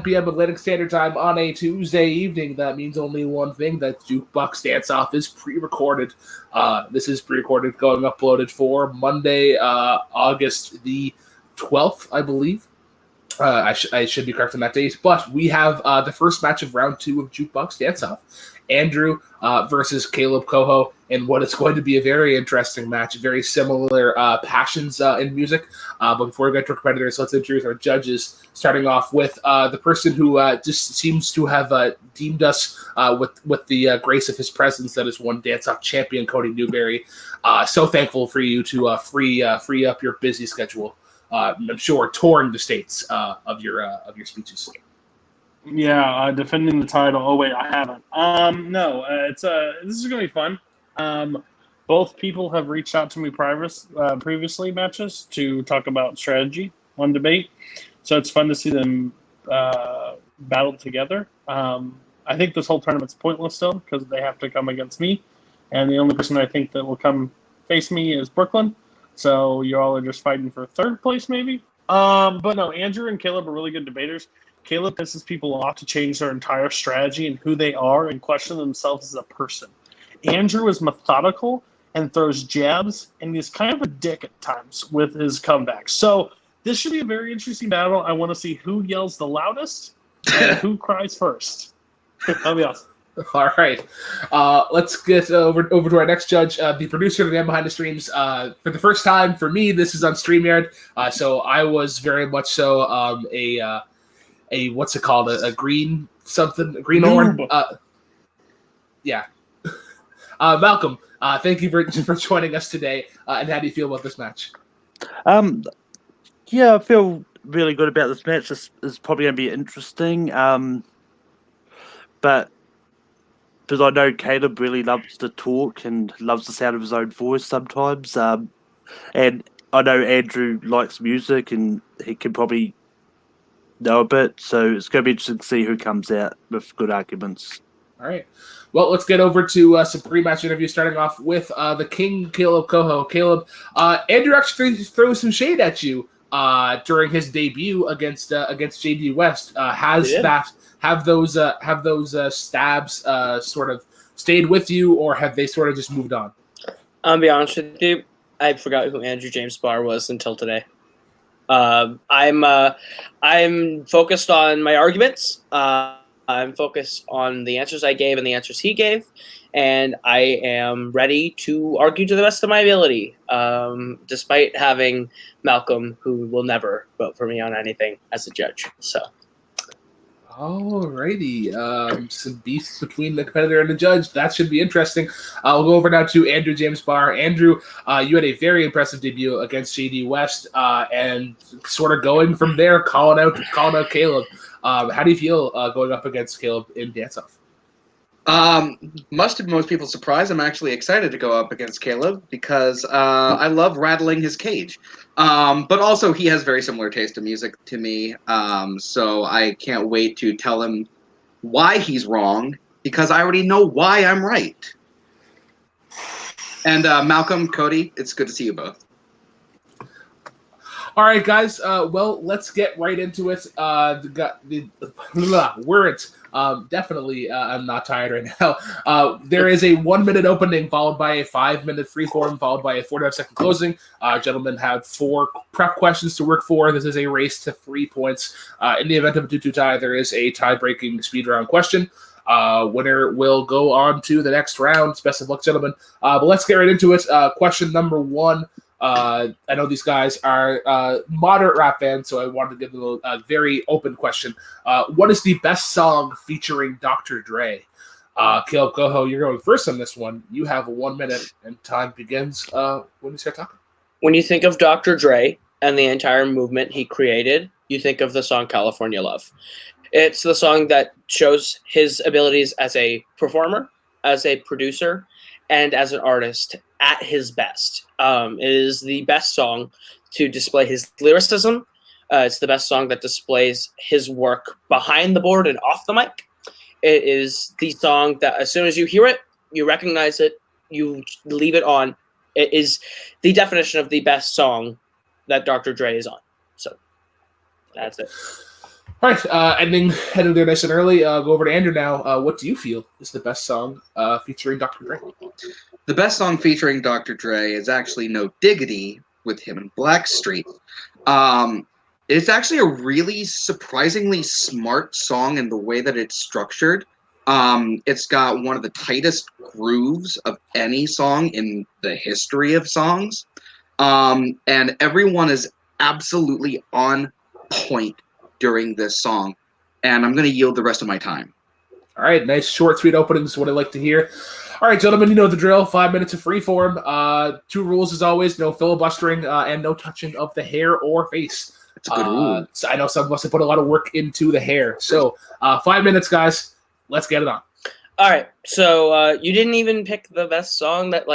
p.m. Atlantic Standard Time on a Tuesday evening. That means only one thing, that Jukebox Dance-Off is pre-recorded. This is pre-recorded, going uploaded for Monday, August the 12th, I believe. I should be correct on that date, but we have the first match of round 2 of Jukebox Dance-Off. Andrew versus Kaleb Coho, in what is going to be a very interesting match, very similar passions in music. But before we get to our competitors, let's introduce our judges, starting off with the person who just seems to have deemed us with the grace of his presence, that is one Dance-Off champion, Cody Newberry. So thankful for you to free up your busy schedule. I'm sure touring the states of your speeches. Yeah, defending the title. Oh wait, I haven't. No, it's this is gonna be fun. Both people have reached out to me previously matches to talk about strategy on debate, so it's fun to see them battle together. I think this whole tournament's pointless still because they have to come against me, and the only person I think that will come face me is Brooklyn. So you all are just fighting for third place, maybe. But no, Andrew and Kaleb are really good debaters. Kaleb pisses people off to change their entire strategy and who they are and question themselves as a person. Andrew is methodical and throws jabs, and he's kind of a dick at times with his comebacks. So this should be a very interesting battle. I want to see who yells the loudest and who cries first. That'll be awesome. All right. Let's get over to our next judge, the producer of the Man Behind the Streams. For the first time for me, this is on StreamYard. So I was very much so a what's it called? A green something? A green horn? Yeah. Malcolm, thank you for joining us today. And how do you feel about this match? Yeah, I feel really good about this match. This is probably going to be interesting. But because I know Kaleb really loves to talk and loves the sound of his own voice sometimes. And I know Andrew likes music and he can probably know a bit. So it's going to be interesting to see who comes out with good arguments. All right. Well, let's get over to some pre-match interviews, starting off with the King, Kaleb Coho. Kaleb, Andrew actually threw some shade at you during his debut against JD West. Have those stabs sort of stayed with you, or have they sort of just moved on? I'll be honest with you, I forgot who Andrew James Barr was until today. I'm focused on my arguments. I'm focused on the answers I gave and the answers he gave, and I am ready to argue to the best of my ability, despite having Malcolm, who will never vote for me on anything, as a judge. So. Alrighty, some beef between the competitor and the judge. That should be interesting. We'll go over now to Andrew James Barr. Andrew, you had a very impressive debut against JD West, and sort of going from there, calling out Kaleb. How do you feel going up against Kaleb in Dance-Off? Much to most people's surprise, I'm actually excited to go up against Kaleb because I love rattling his cage. But also, he has very similar taste in music to me, so I can't wait to tell him why he's wrong, because I already know why I'm right. And Malcolm, Cody, it's good to see you both. All right, guys. Well, let's get right into it. Words. Definitely, I'm not tired right now. There is a 1-minute opening followed by a 5-minute freeform followed by a 45-second closing. Gentlemen have 4 prep questions to work for. This is a race to 3 points. In the event of a 2-2 tie, there is a tie-breaking speed round question. Winner will go on to the next round. Best of luck, gentlemen. But let's get right into it. Question number 1. I know these guys are moderate rap fans, so I wanted to give them a very open question. What is the best song featuring Dr. Dre? Kaleb Coho, you're going first on this one. You have 1 minute, and time begins when you start talking. When you think of Dr. Dre and the entire movement he created, you think of the song California Love. It's the song that shows his abilities as a performer, as a producer, and as an artist at his best. It is the best song to display his lyricism. It's the best song that displays his work behind the board and off the mic. It is the song that as soon as you hear it, you recognize it, you leave it on. It is the definition of the best song that Dr. Dre is on. So that's it. All right, heading there nice and early. Go over to Andrew now. What do you feel is the best song featuring Dr. Dre? The best song featuring Dr. Dre is actually No Diggity with him and Blackstreet. It's actually a really surprisingly smart song in the way that it's structured. It's got one of the tightest grooves of any song in the history of songs. And everyone is absolutely on point during this song. And I'm going to yield the rest of my time. All right, nice short, sweet opening is what I like to hear. All right, gentlemen, you know the drill. 5 minutes of freeform. 2 rules as always: no filibustering and no touching of the hair or face. That's a good rule. So I know some of us have put a lot of work into the hair. So 5 minutes, guys. Let's get it on. All right. So you didn't even pick the best song that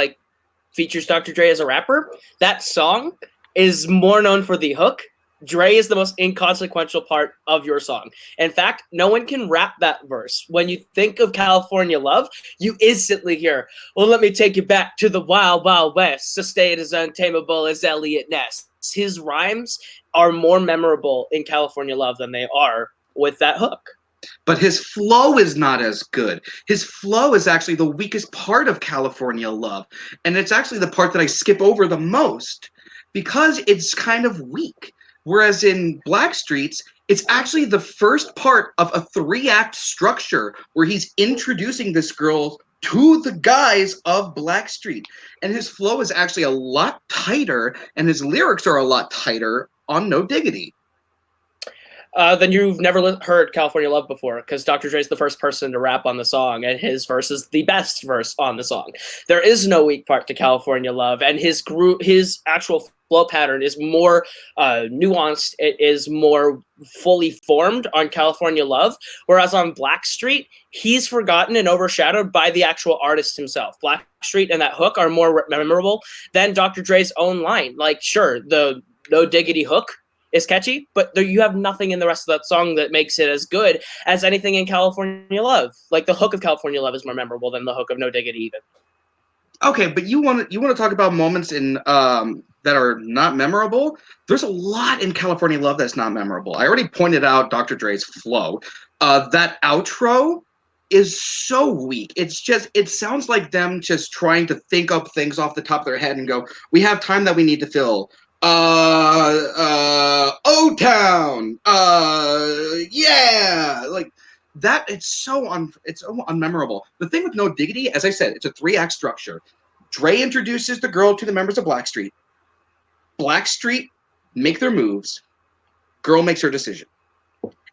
features Dr. Dre as a rapper. That song is more known for the hook. Dre is the most inconsequential part of your song. In fact, no one can rap that verse. When you think of California Love, you instantly hear, well, let me take you back to the Wild Wild West. Sustained as untamable as Elliot Ness. His rhymes are more memorable in California Love than they are with that hook. But his flow is not as good. His flow is actually the weakest part of California Love. And it's actually the part that I skip over the most because it's kind of weak. Whereas in Blackstreet's, it's actually the first part of a 3-act structure where he's introducing this girl to the guys of Blackstreet. And his flow is actually a lot tighter, and his lyrics are a lot tighter on No Diggity. Then you've never heard California Love before, because Dr. Dre's the first person to rap on the song, and his verse is the best verse on the song. There is no weak part to California Love, and his actual flow pattern is more nuanced. It is more fully formed on California Love, whereas on Blackstreet, he's forgotten and overshadowed by the actual artist himself. Blackstreet and that hook are more memorable than Dr. Dre's own line. Sure, the No Diggity hook is catchy, but you have nothing in the rest of that song that makes it as good as anything in California Love. The hook of California Love is more memorable than the hook of No Diggity even. Okay, but you want to talk about moments in that are not memorable? There's a lot in California Love that's not memorable. I already pointed out Dr. Dre's flow. That outro is so weak. It sounds like them just trying to think up things off the top of their head and go, we have time that we need to fill. O-Town, yeah, that. It's so unmemorable. The thing with No Diggity, as I said, it's a 3-act structure. Dre introduces the girl to the members of Blackstreet. Blackstreet make their moves. Girl makes her decision.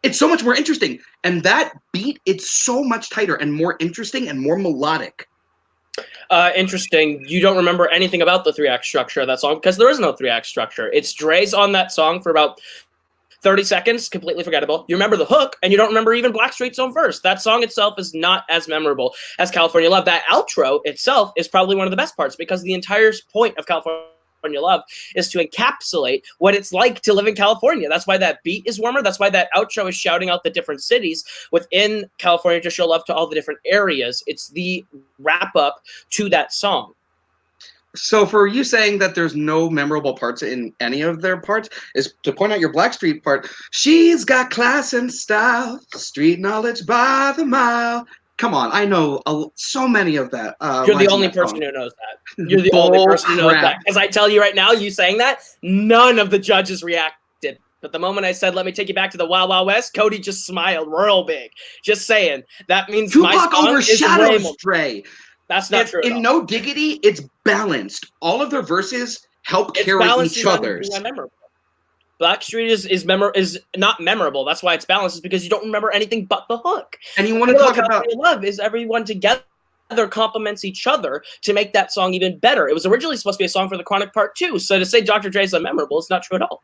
It's so much more interesting, and that beat, it's so much tighter and more interesting and more melodic. Interesting. You don't remember anything about the 3-act structure of that song because there is no 3-act structure. It's Dre's on that song for about 30 seconds, completely forgettable. You remember the hook, and you don't remember even Blackstreet's own verse. That song itself is not as memorable as California Love. That outro itself is probably one of the best parts because the entire point of California Love is to encapsulate what it's like to live in California. That's why that beat is warmer. That's why that outro is shouting out the different cities within California to show love to all the different areas. It's the wrap up to that song. So for you saying that there's no memorable parts in any of their parts is to point out your Blackstreet part. She's got class and style, street knowledge by the mile. Come on, I know so many of that. You're the only person who knows that. You're the only person who knows that. Because I tell you right now, you saying that, none of the judges reacted. But the moment I said, let me take you back to the Wild Wild West, Cody just smiled real big. Just saying. That means my song overshadows Dre. That's not true. In No Diggity, it's balanced. All of their verses help carry each other's. Blackstreet is not memorable. That's why it's balanced, is because you don't remember anything but the hook. And you want to talk about Love is everyone together complements each other to make that song even better. It was originally supposed to be a song for the Chronic Part 2, so to say Dr. Dre's unmemorable is not true at all.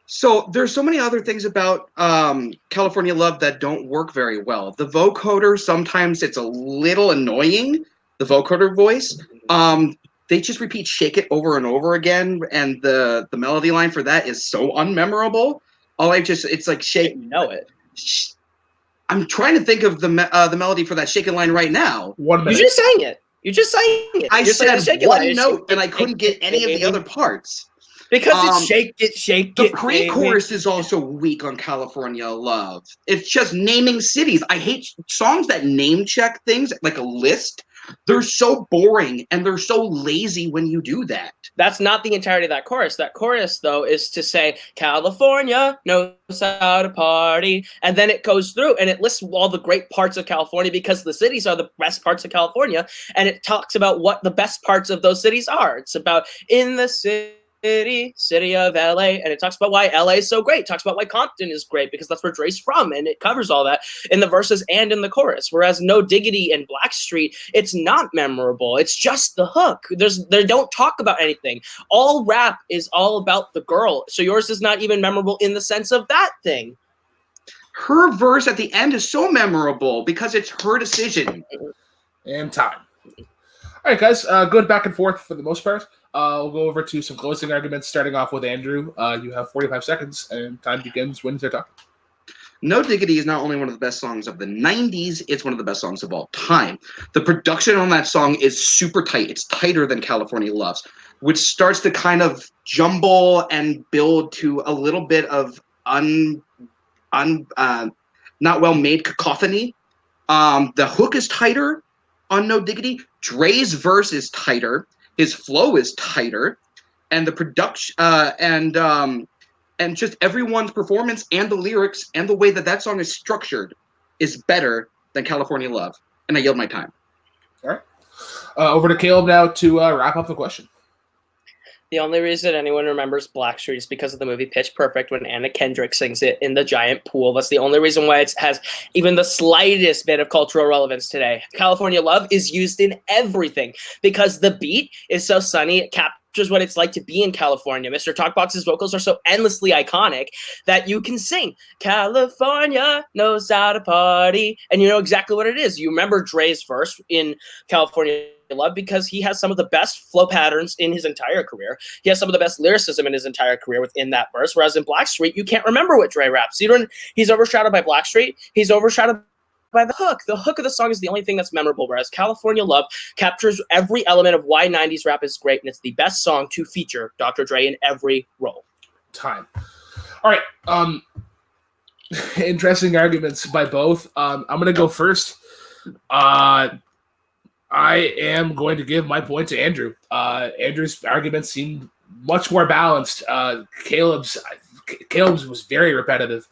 So there's so many other things about California Love that don't work very well. The vocoder, sometimes it's a little annoying, the vocoder voice. They just repeat "shake it" over and over again, and the melody line for that is so unmemorable. It's like shake. You know it. I'm trying to think of the melody for that shaken line right now. 1 minute. You just sang it. I said one note, and I couldn't get any of the other parts. Because it's shake it. The pre-chorus is also weak on California Love. It's just naming cities. I hate songs that name check things like a list. They're so boring and they're so lazy when you do that. That's not the entirety of that chorus. That chorus, though, is to say California knows how to party, and then it goes through and it lists all the great parts of California because the cities are the best parts of California, and it talks about what the best parts of those cities are. It's about in the city of LA, and it talks about why LA is so great. It talks about why Compton is great because that's where Dre's from, and it covers all that in the verses and in the chorus. Whereas No Diggity and Blackstreet, it's not memorable. It's just the hook. They don't talk about anything. All rap is all about the girl. So yours is not even memorable in the sense of that thing. Her verse at the end is so memorable because it's her decision. And time. All right, guys. Good back and forth for the most part. We'll go over to some closing arguments, starting off with Andrew. You have 45 seconds, and time begins when you're talking. No Diggity is not only one of the best songs of the 90s, it's one of the best songs of all time. The production on that song is super tight. It's tighter than California Loves, which starts to kind of jumble and build to a little bit of not well-made cacophony. The hook is tighter on No Diggity. Dre's verse is tighter. His flow is tighter, and the production and just everyone's performance and the lyrics and the way that song is structured is better than California Love. And I yield my time. All right. Over to Kaleb now to wrap up the question. The only reason anyone remembers Blackstreet is because of the movie Pitch Perfect when Anna Kendrick sings it in the giant pool. That's the only reason why it has even the slightest bit of cultural relevance today. California Love is used in everything because the beat is so sunny. It captures what it's like to be in California. Mr. Talkbox's vocals are so endlessly iconic that you can sing California knows how to party, and you know exactly what it is. You remember Dre's verse in California Love because he has some of the best flow patterns in his entire career. He has some of the best lyricism in his entire career within that verse. Whereas in Blackstreet, you can't remember what Dre raps. He's overshadowed by Blackstreet. He's overshadowed by the hook. The hook of the song is the only thing that's memorable, whereas California Love captures every element of why 90s rap is great, and it's the best song to feature Dr. Dre in every role. Time. All right. Interesting arguments by both. I'm going to go first. I am going to give my point to Andrew. Andrew's arguments seemed much more balanced. Kaleb's was very repetitive.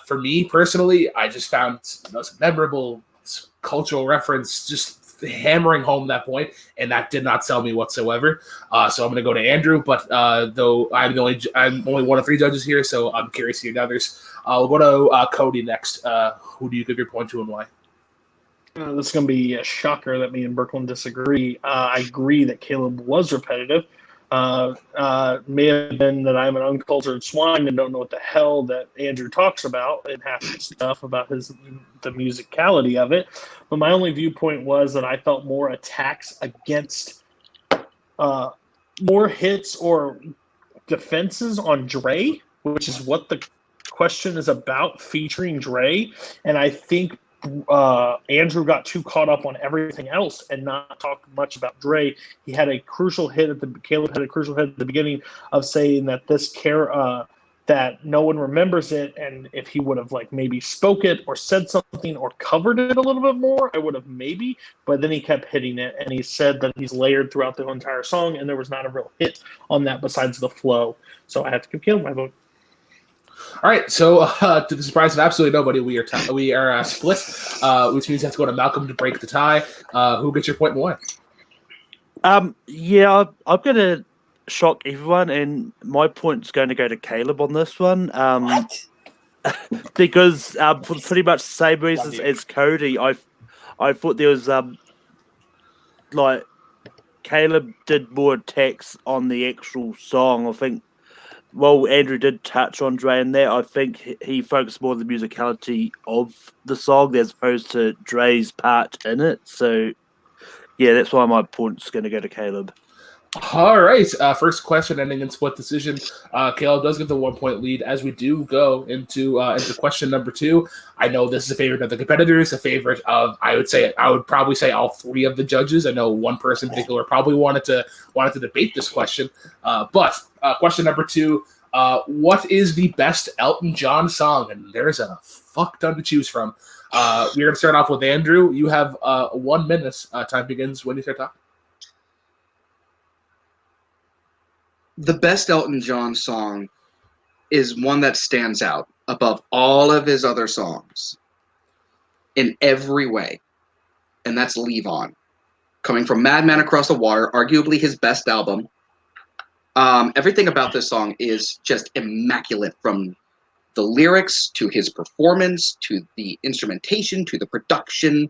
For me personally, I just found the most memorable cultural reference just hammering home that point, and that did not sell me whatsoever. So I'm going to go to Andrew, but though I'm only one of three judges here, so I'm curious to hear the others. We'll go to Cody next. Who do you give your point to and why? This is going to be a shocker that me and Brooklyn disagree. I agree that Kaleb was repetitive. May have been that I'm an uncultured swine and don't know what the hell that Andrew talks about and half the stuff about the musicality of it. But my only viewpoint was that I felt more attacks against more hits or defenses on Dre, which is what the question is about, featuring Dre. And I think Andrew got too caught up on everything else and not talk much about Dre. He had a crucial hit Kaleb had a crucial hit at the beginning of saying that that no one remembers it, and if he would have maybe spoke it or said something or covered it a little bit more, I would have maybe, but then he kept hitting it, and he said that he's layered throughout the entire song, and there was not a real hit on that besides the flow. So I have to give Kaleb my vote. All right, so to the surprise of absolutely nobody, we are split, which means you have to go to Malcolm to break the tie. Who gets your point and why? Yeah, I'm going to shock everyone, and my point's going to go to Kaleb on this one. What? Because for pretty much the same reasons as Cody, I thought there was Kaleb did more attacks on the actual song. I think. Well, Andrew did touch on Dre in there. I think he focused more on the musicality of the song as opposed to Dre's part in it. So, yeah, that's why my point's going to go to Kaleb. All right. First question ending in split decision. Kaleb does get the 1 point lead as we do go into question number 2. I know this is a favorite of the competitors, a favorite of I would probably say all 3 of the judges. I know one person in particular probably wanted to debate this question. But question number 2. What is the best Elton John song? And there's a fuck ton to choose from. We're gonna start off with Andrew. You have 1 minute. Time begins when you start talking. The best Elton John song is one that stands out above all of his other songs in every way, and that's Leave On. Coming from Madman Across the Water, arguably his best album. Everything about this song is just immaculate, from the lyrics to his performance to the instrumentation to the production,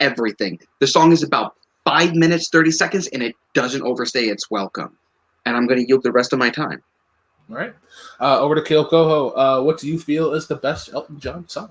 everything. The song is about 5 minutes, 30 seconds, and it doesn't overstay its welcome. And I'm going to yield the rest of my time. All right. Over to Kaleb Coho. What do you feel is the best Elton John song?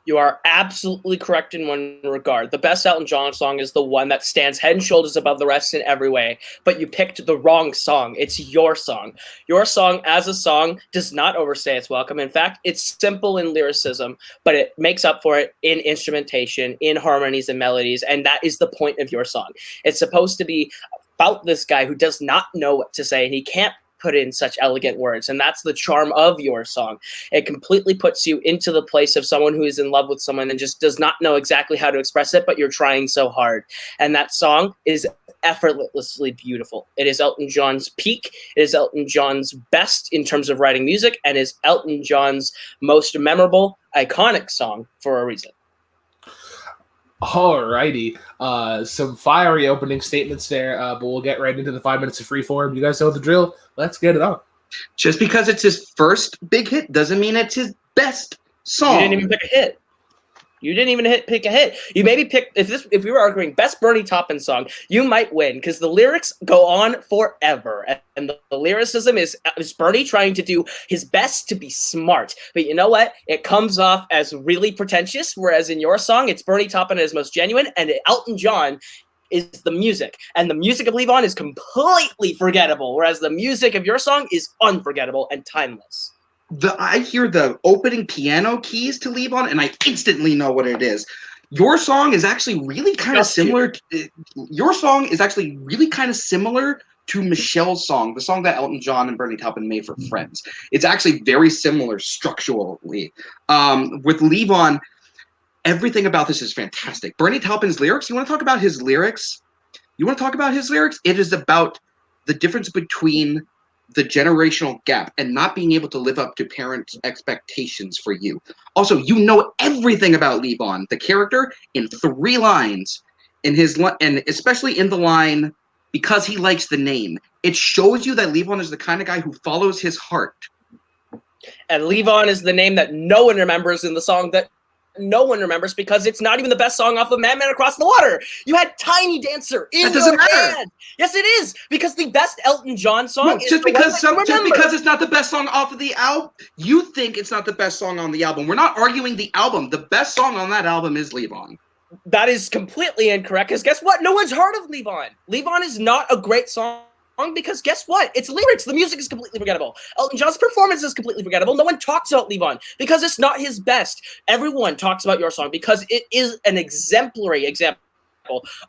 You are absolutely correct in one regard. The best Elton John song is the one that stands head and shoulders above the rest in every way, but you picked the wrong song. It's your song. Your song as a song does not overstay its welcome. In fact, it's simple in lyricism, but it makes up for it in instrumentation, in harmonies and melodies, and that is the point of your song. It's supposed to be about this guy who does not know what to say, and he can't put in such elegant words, and that's the charm of your song. It completely puts you into the place of someone who is in love with someone and just does not know exactly how to express it, but you're trying so hard. And that song is effortlessly beautiful. It is Elton John's peak. It is Elton John's best in terms of writing music, and is Elton John's most memorable, iconic song for a reason. Alrighty. Some fiery opening statements there, but we'll get right into the 5 minutes of freeform. You guys know the drill. Let's get it on. Just because it's his first big hit doesn't mean it's his best song. You didn't even pick a hit. You didn't even pick a hit. You maybe picked, if we were arguing best Bernie Taupin song, you might win, because the lyrics go on forever, and the lyricism is Bernie trying to do his best to be smart. But you know what? It comes off as really pretentious, whereas in your song, it's Bernie Taupin at his most genuine, and Elton John is the music. And the music of Leave On is completely forgettable, whereas the music of your song is unforgettable and timeless. I hear the opening piano keys to Leave On, and I instantly know what it is. Your song is actually really kind of similar. Your song is actually really kind of similar to Michelle's song, the song that Elton John and Bernie Taupin made for Friends. It's actually very similar structurally. With Leave On, everything about this is fantastic. Bernie Taupin's lyrics, you want to talk about his lyrics? It is about the difference between the generational gap and not being able to live up to parents' expectations for you. Also, you know everything about Leave On, the character, in 3 lines, and especially in the line, because he likes the name. It shows you that Leave On is the kind of guy who follows his heart. And Leave On is the name that no one remembers in the song that no one remembers, because it's not even the best song off of Madman Across the Water. You had Tiny Dancer in your hand. Yes, it is, because the best Elton John song is just because it's not the best song off of the album. You think it's not the best song on the album. We're not arguing the album. The best song on that album is Leave On. That is completely incorrect, because guess what? No one's heard of Leave On. Leave On is not a great song, because guess what? It's lyrics. The music is completely forgettable. Elton John's performance is completely forgettable. No one talks about Leave On because it's not his best. Everyone talks about your song because it is an exemplary example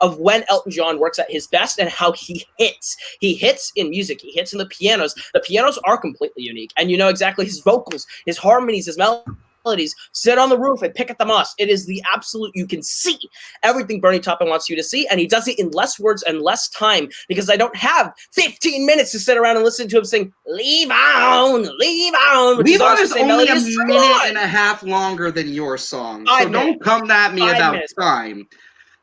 of when Elton John works at his best and how he hits. He hits in music. He hits in the pianos. The pianos are completely unique. And you know exactly his vocals, his harmonies, his melodies. Sit on the roof and pick at the moss. It is the absolute, you can see everything Bernie Taupin wants you to see, and he does it in less words and less time, because I don't have 15 minutes to sit around and listen to him sing Leave On, Leave On. Leave On is only a minute and a half longer than your song, so don't come at me about time.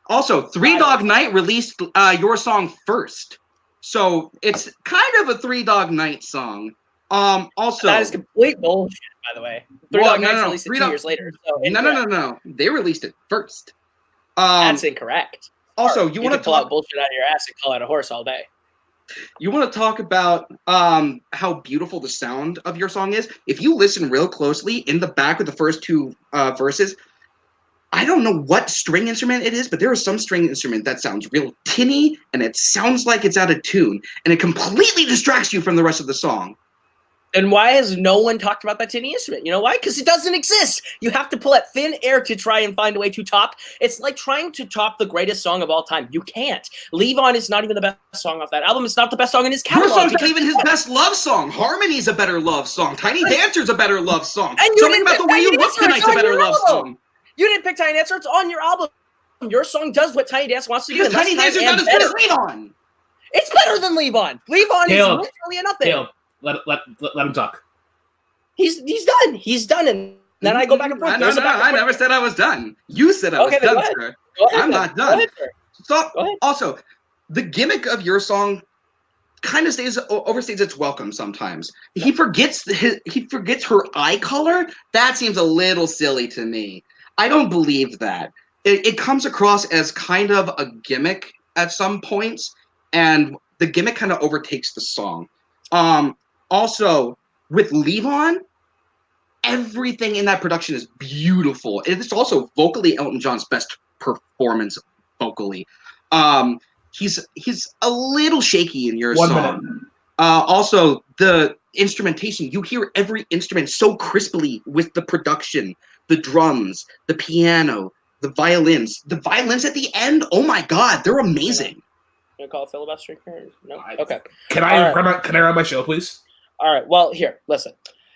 Also, Three Dog Night released your song first, so it's kind of a Three Dog Night song. Also, that is complete bullshit, by the way. Three Dog Night released it 2 years later. So no. They released it first. That's incorrect. Also, you want to pull out bullshit out of your ass and call out a horse all day. You want to talk about how beautiful the sound of your song is? If you listen real closely, in the back of the first 2 verses, I don't know what string instrument it is, but there is some string instrument that sounds real tinny, and it sounds like it's out of tune, and it completely distracts you from the rest of the song. And why has no one talked about that tinny instrument? You know why? Because it doesn't exist. You have to pull at thin air to try and find a way to top. It's like trying to top the greatest song of all time. You can't. Leave On is not even the best song off that album. It's not the best song in his catalog. Your song's not even his best love song. Harmony's a better love song. Tiny Dancer's a better love song. And you Something didn't About the pick Way You Tiny Look Dancer, Tonight's it's a on better your love album. song. You didn't pick Tiny Dancer. It's on your album. Your song does what Tiny Dancer wants to do. Because Tiny Dancer's not as good as Leave On. It's better than Leave On. Leave On is Caleb, literally nothing. Caleb, let him talk. He's done. He's done. And then I go back and forth. No, I never said I was done. You said I was Okay, then done, go sir. Go ahead, I'm then. not Go done. ahead, sir. So, Go ahead. also, the gimmick of your song kind of overstays its welcome sometimes. He forgets her eye color. That seems a little silly to me. I don't believe that. It comes across as kind of a gimmick at some points, and the gimmick kind of overtakes the song. Also, with Leave On, everything in that production is beautiful. It's also vocally Elton John's best performance vocally. He's a little shaky in your One song. minute. Also, the instrumentation, you hear every instrument so crisply with the production, the drums, the piano, the violins. The violins at the end, oh my god, they're amazing. You want to call it filibustering here? No? I- Okay. Can I All right. run my show, please? All right. Well, here, listen.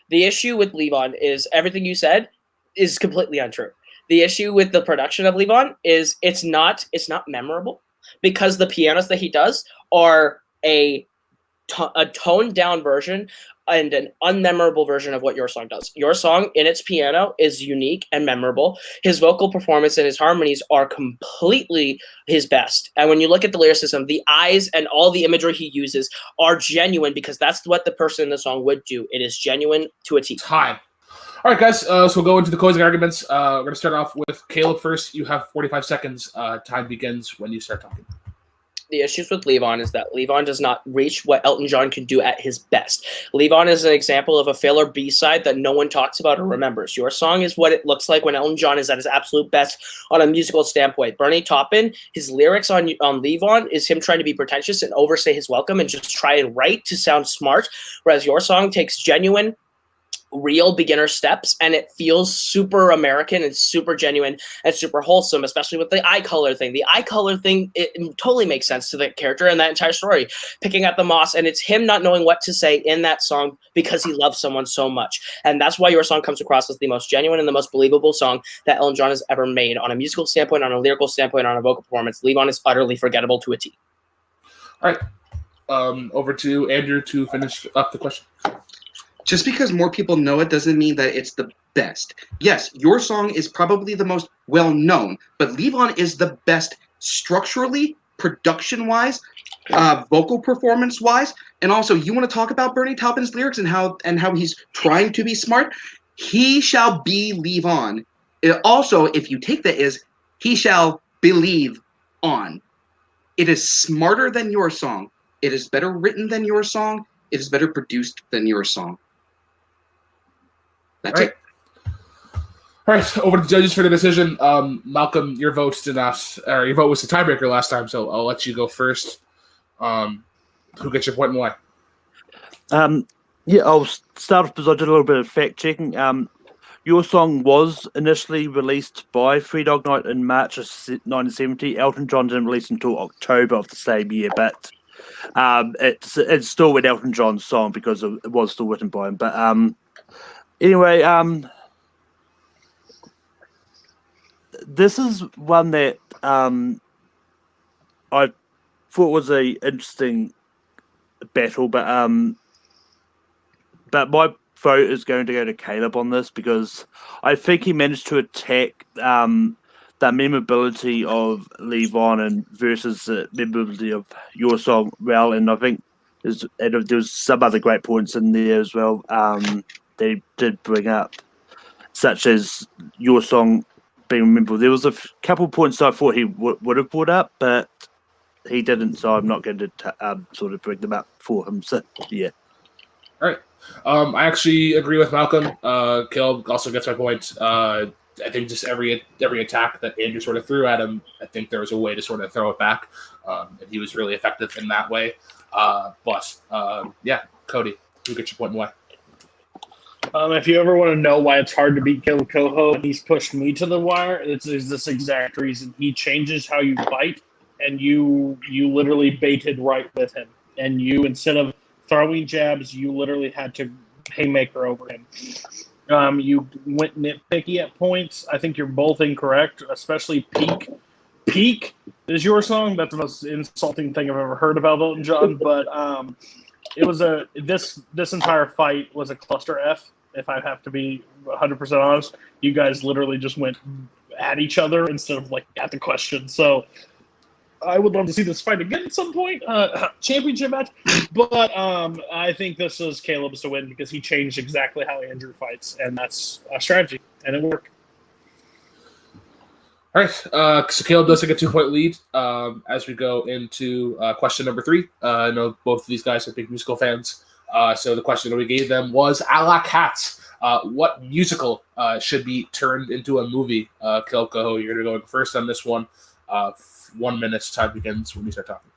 The issue with Leave On is everything you said is completely untrue. The issue with the production of Leave On is it's not memorable because the pianos that he does are a toned down version and an unmemorable version of what your song does. Your song in its piano is unique and memorable. His vocal performance and his harmonies are completely his best. And when you look at the lyricism, the eyes and all the imagery he uses are genuine because that's what the person in the song would do. It is genuine to a T. Time. All right, guys. So we'll go into the closing arguments. We're going to start off with Caleb first. You have 45 seconds. Time begins when you start talking. The issues with Leave On is that Leave On does not reach what Elton John can do at his best. Leave On is an example of a filler B-side that no one talks about or remembers. Your song is what it looks like when Elton John is at his absolute best on a musical standpoint. Bernie Taupin, his lyrics on Leave On is him trying to be pretentious and overstay his welcome and just try and write to sound smart, whereas your song takes genuine, real beginner steps and it feels super American and super genuine and super wholesome, especially with the eye color thing. The eye color thing, it totally makes sense to the character and that entire story. Picking at the moss, and it's him not knowing what to say in that song because he loves someone so much. And that's why your song comes across as the most genuine and the most believable song that Elton John has ever made on a musical standpoint, on a lyrical standpoint, on a vocal performance. Leave On is utterly forgettable to a T. All right. Over to Andrew to finish up the question. Just because more people know it doesn't mean that it's the best. Yes, your song is probably the most well-known, but Leave On is the best structurally, production-wise, vocal performance-wise, and also you want to talk about Bernie Taupin's lyrics and how he's trying to be smart? He shall be Leave On. It also, if you take that, is he shall believe on. It is smarter than your song. It is better written than your song. It is better produced than your song. That's it. All right, over to the judges for the decision. Malcolm, your vote was the tiebreaker last time, so I'll let you go first. Who gets your point and why? Yeah, I'll start off because I did a little bit of fact checking. Your song was initially released by Three Dog Night in March of 1970. Elton John didn't release until October of the same year, but it's still with Elton John's song because it was still written by him. But anyway, this is one that I thought was a interesting battle, but my vote is going to go to Kaleb on this because I think he managed to attack the memorability of Leave On and versus the memorability of your song well, and I think there's some other great points in there as well they did bring up, such as your song being memorable. There was a couple points I thought he would have brought up, but he didn't, so I'm not going to sort of bring them up for him. So yeah. All right. I actually agree with Malcolm. Caleb also gets my point. I think just every attack that Andrew sort of threw at him, I think there was a way to sort of throw it back, and he was really effective in that way. Yeah, Cody, who gets your point and why? If you ever want to know why it's hard to beat Caleb Coho and he's pushed me to the wire, it's this exact reason. He changes how you fight, and you literally baited right with him. And you, instead of throwing jabs, you literally had to haymaker over him. You went nitpicky at points. I think you're both incorrect, especially Peak. Peak is your song. That's the most insulting thing I've ever heard about Elton John. But it was this entire fight was a cluster F. If I have to be 100% honest, you guys literally just went at each other instead of like at the question. So I would love to see this fight again at some point, championship match. But I think this is Caleb's to win because he changed exactly how Andrew fights, and that's a strategy, and it worked. All right, so Caleb does take a 2-point lead as we go into question number 3. I know both of these guys are big musical fans, so the question that we gave them was a la carte. What musical should be turned into a movie? Caleb Coho, you're going to go first on this one. 1 minute time begins when we start talking.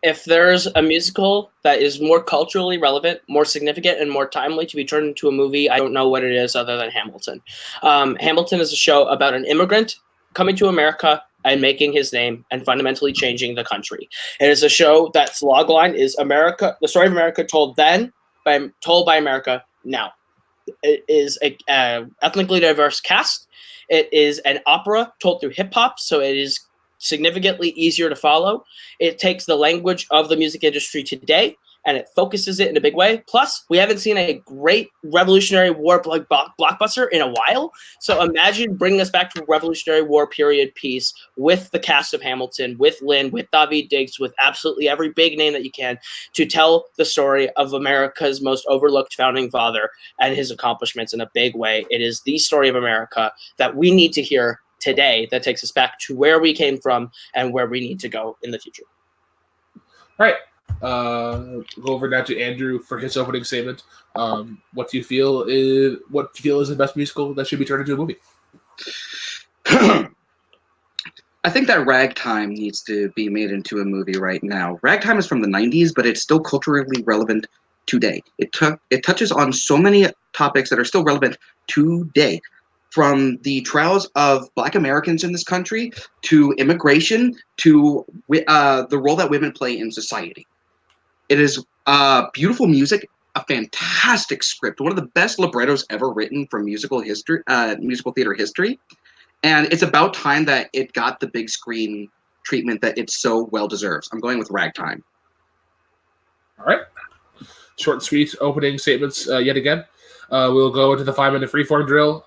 If there's a musical that is more culturally relevant, more significant, and more timely to be turned into a movie, I don't know what it is other than Hamilton. Hamilton is a show about an immigrant coming to America and making his name and fundamentally changing the country. It is a show that's logline is America, the story of America told then, told by America now. It is a ethnically diverse cast. It is an opera told through hip hop, so it is significantly easier to follow. It takes the language of the music industry today and it focuses it in a big way. Plus, we haven't seen a great Revolutionary War blockbuster in a while. So imagine bringing us back to a Revolutionary War period piece with the cast of Hamilton, with Lynn, with Daveed Diggs, with absolutely every big name that you can to tell the story of America's most overlooked founding father and his accomplishments in a big way. It is the story of America that we need to hear today that takes us back to where we came from and where we need to go in the future. All right. Go over now to Andrew for his opening statement. What do you feel is the best musical that should be turned into a movie? I think that Ragtime needs to be made into a movie right now. Ragtime is from the 90s, but it's still culturally relevant today. It touches on so many topics that are still relevant today. From the trials of Black Americans in this country, to immigration, to the role that women play in society. It is beautiful music, a fantastic script, one of the best librettos ever written from musical theater history, and it's about time that it got the big screen treatment that it so well deserves. I'm going with Ragtime. All right. Short and sweet opening statements yet again. We'll go into the 5-minute freeform drill.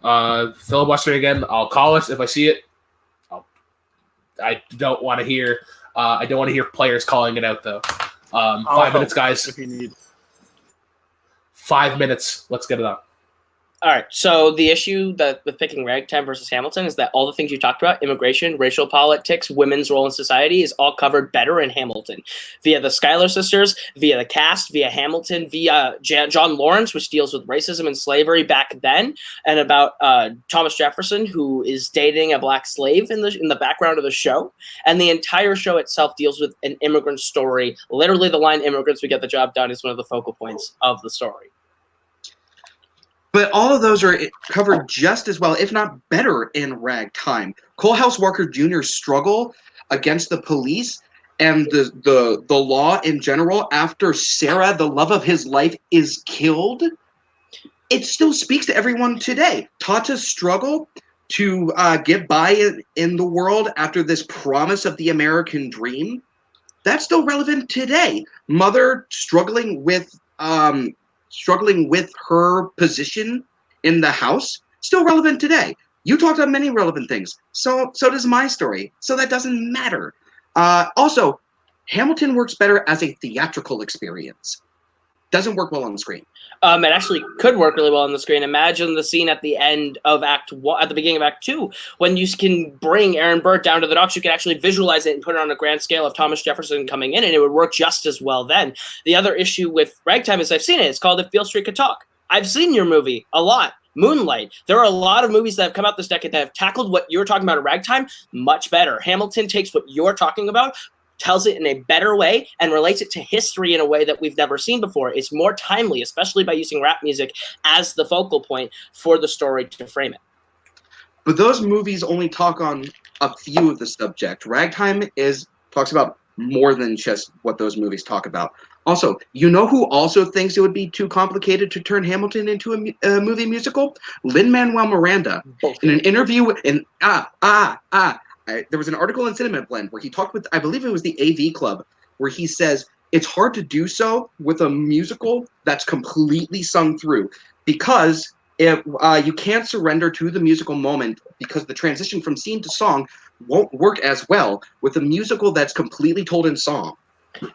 Filibustering again. I'll call it if I see it. I don't want to hear. I don't want to hear players calling it out though. 5 minutes, guys. If you need 5 minutes. Let's get it on. All right. So the issue with picking Ragtime versus Hamilton is that all the things you talked about, immigration, racial politics, women's role in society, is all covered better in Hamilton. Via the Schuyler sisters, via the cast, via Hamilton, via John Lawrence, which deals with racism and slavery back then, and about Thomas Jefferson, who is dating a black slave in the background of the show. And the entire show itself deals with an immigrant story. Literally the line, "Immigrants, we get the job done," is one of the focal points of the story. But all of those are covered just as well, if not better, in Ragtime. Coalhouse Walker Jr.'s struggle against the police and the law in general after Sarah, the love of his life, is killed, it still speaks to everyone today. Tata's struggle to get by in the world after this promise of the American dream, that's still relevant today. Mother struggling with her position in the house, still relevant today. You talked about many relevant things. So does my story. So that doesn't matter. Also, Hamilton works better as a theatrical experience. doesn't work well on the screen. It actually could work really well on the screen. Imagine the scene at the end of Act 1, at the beginning of Act 2, when you can bring Aaron Burr down to the docks. You can actually visualize it and put it on a grand scale of Thomas Jefferson coming in, and it would work just as well then. The other issue with Ragtime is I've seen it. It's called If Beale Street Could Talk. I've seen your movie a lot. Moonlight. There are a lot of movies that have come out this decade that have tackled what you're talking about in Ragtime much better. Hamilton takes what you're talking about, tells it in a better way, and relates it to history in a way that we've never seen before. It's more timely, especially by using rap music as the focal point for the story to frame it. But those movies only talk on a few of the subject. Ragtime talks about more than just what those movies talk about. Also, you know who also thinks it would be too complicated to turn Hamilton into a movie musical? Lin-Manuel Miranda. In an interview there was an article in Cinema Blend where he talked with, I believe it was the AV Club, where he says it's hard to do so with a musical that's completely sung through because you can't surrender to the musical moment because the transition from scene to song won't work as well with a musical that's completely told in song.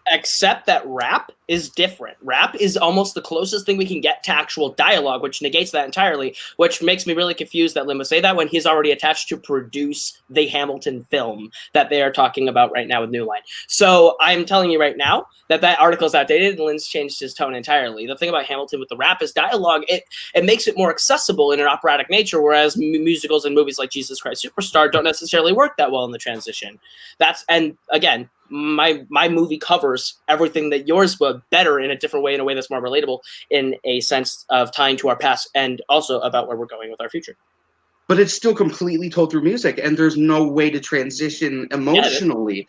Except that rap is different. Rap is almost the closest thing we can get to actual dialogue, which negates that entirely, which makes me really confused that Lin would say that when he's already attached to produce the Hamilton film that they are talking about right now with New Line. So I'm telling you right now that article is outdated and Lin's changed his tone entirely. The thing about Hamilton with the rap is dialogue. It makes it more accessible in an operatic nature, whereas musicals and movies like Jesus Christ Superstar don't necessarily work that well in the transition. And again, my movie covers everything that yours would better in a different way, in a way that's more relatable, in a sense of tying to our past and also about where we're going with our future. But it's still completely told through music, and there's no way to transition emotionally.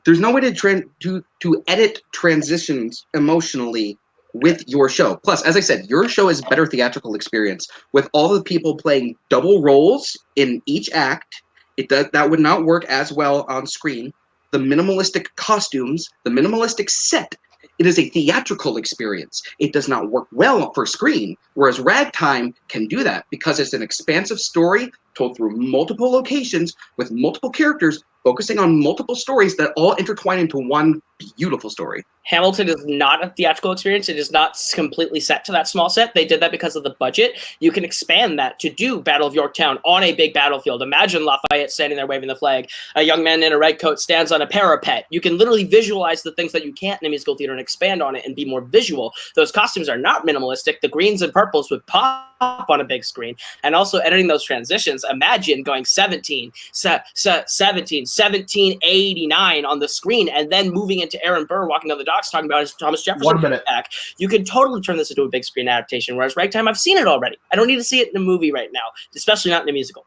There's no way to edit transitions emotionally with your show. Plus, as I said, your show is a better theatrical experience with all the people playing double roles in each act. That would not work as well on screen. The minimalistic costumes, the minimalistic set, it is a theatrical experience. It does not work well for screen, whereas Ragtime can do that because it's an expansive story told through multiple locations with multiple characters focusing on multiple stories that all intertwine into one beautiful story. Hamilton is not a theatrical experience. It is not completely set to that small set. They did that because of the budget. You can expand that to do Battle of Yorktown on a big battlefield. Imagine Lafayette standing there waving the flag. A young man in a red coat stands on a parapet. You can literally visualize the things that you can't in a musical theater and expand on it and be more visual. Those costumes are not minimalistic. The greens and purples would pop on a big screen. And also editing those transitions. Imagine going 1789 on the screen and then moving into Aaron Burr walking down the docks talking about his Thomas Jefferson 1 minute back. You could totally turn this into a big screen adaptation, whereas Ragtime, I've seen it already. I don't need to see it in a movie right now, especially not in a musical.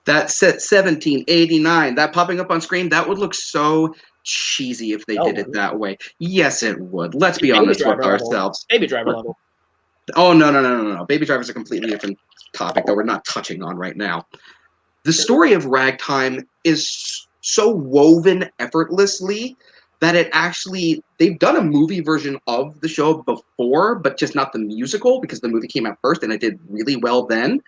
That set 1789, that popping up on screen, that would look so cheesy if they did it that way. Yes, it would. Let's be honest with ourselves. Baby Driver level. Oh, no. Baby Driver is a completely different topic that we're not touching on right now. The story of Ragtime is so woven effortlessly that they've done a movie version of the show before, but just not the musical because the movie came out first and it did really well then.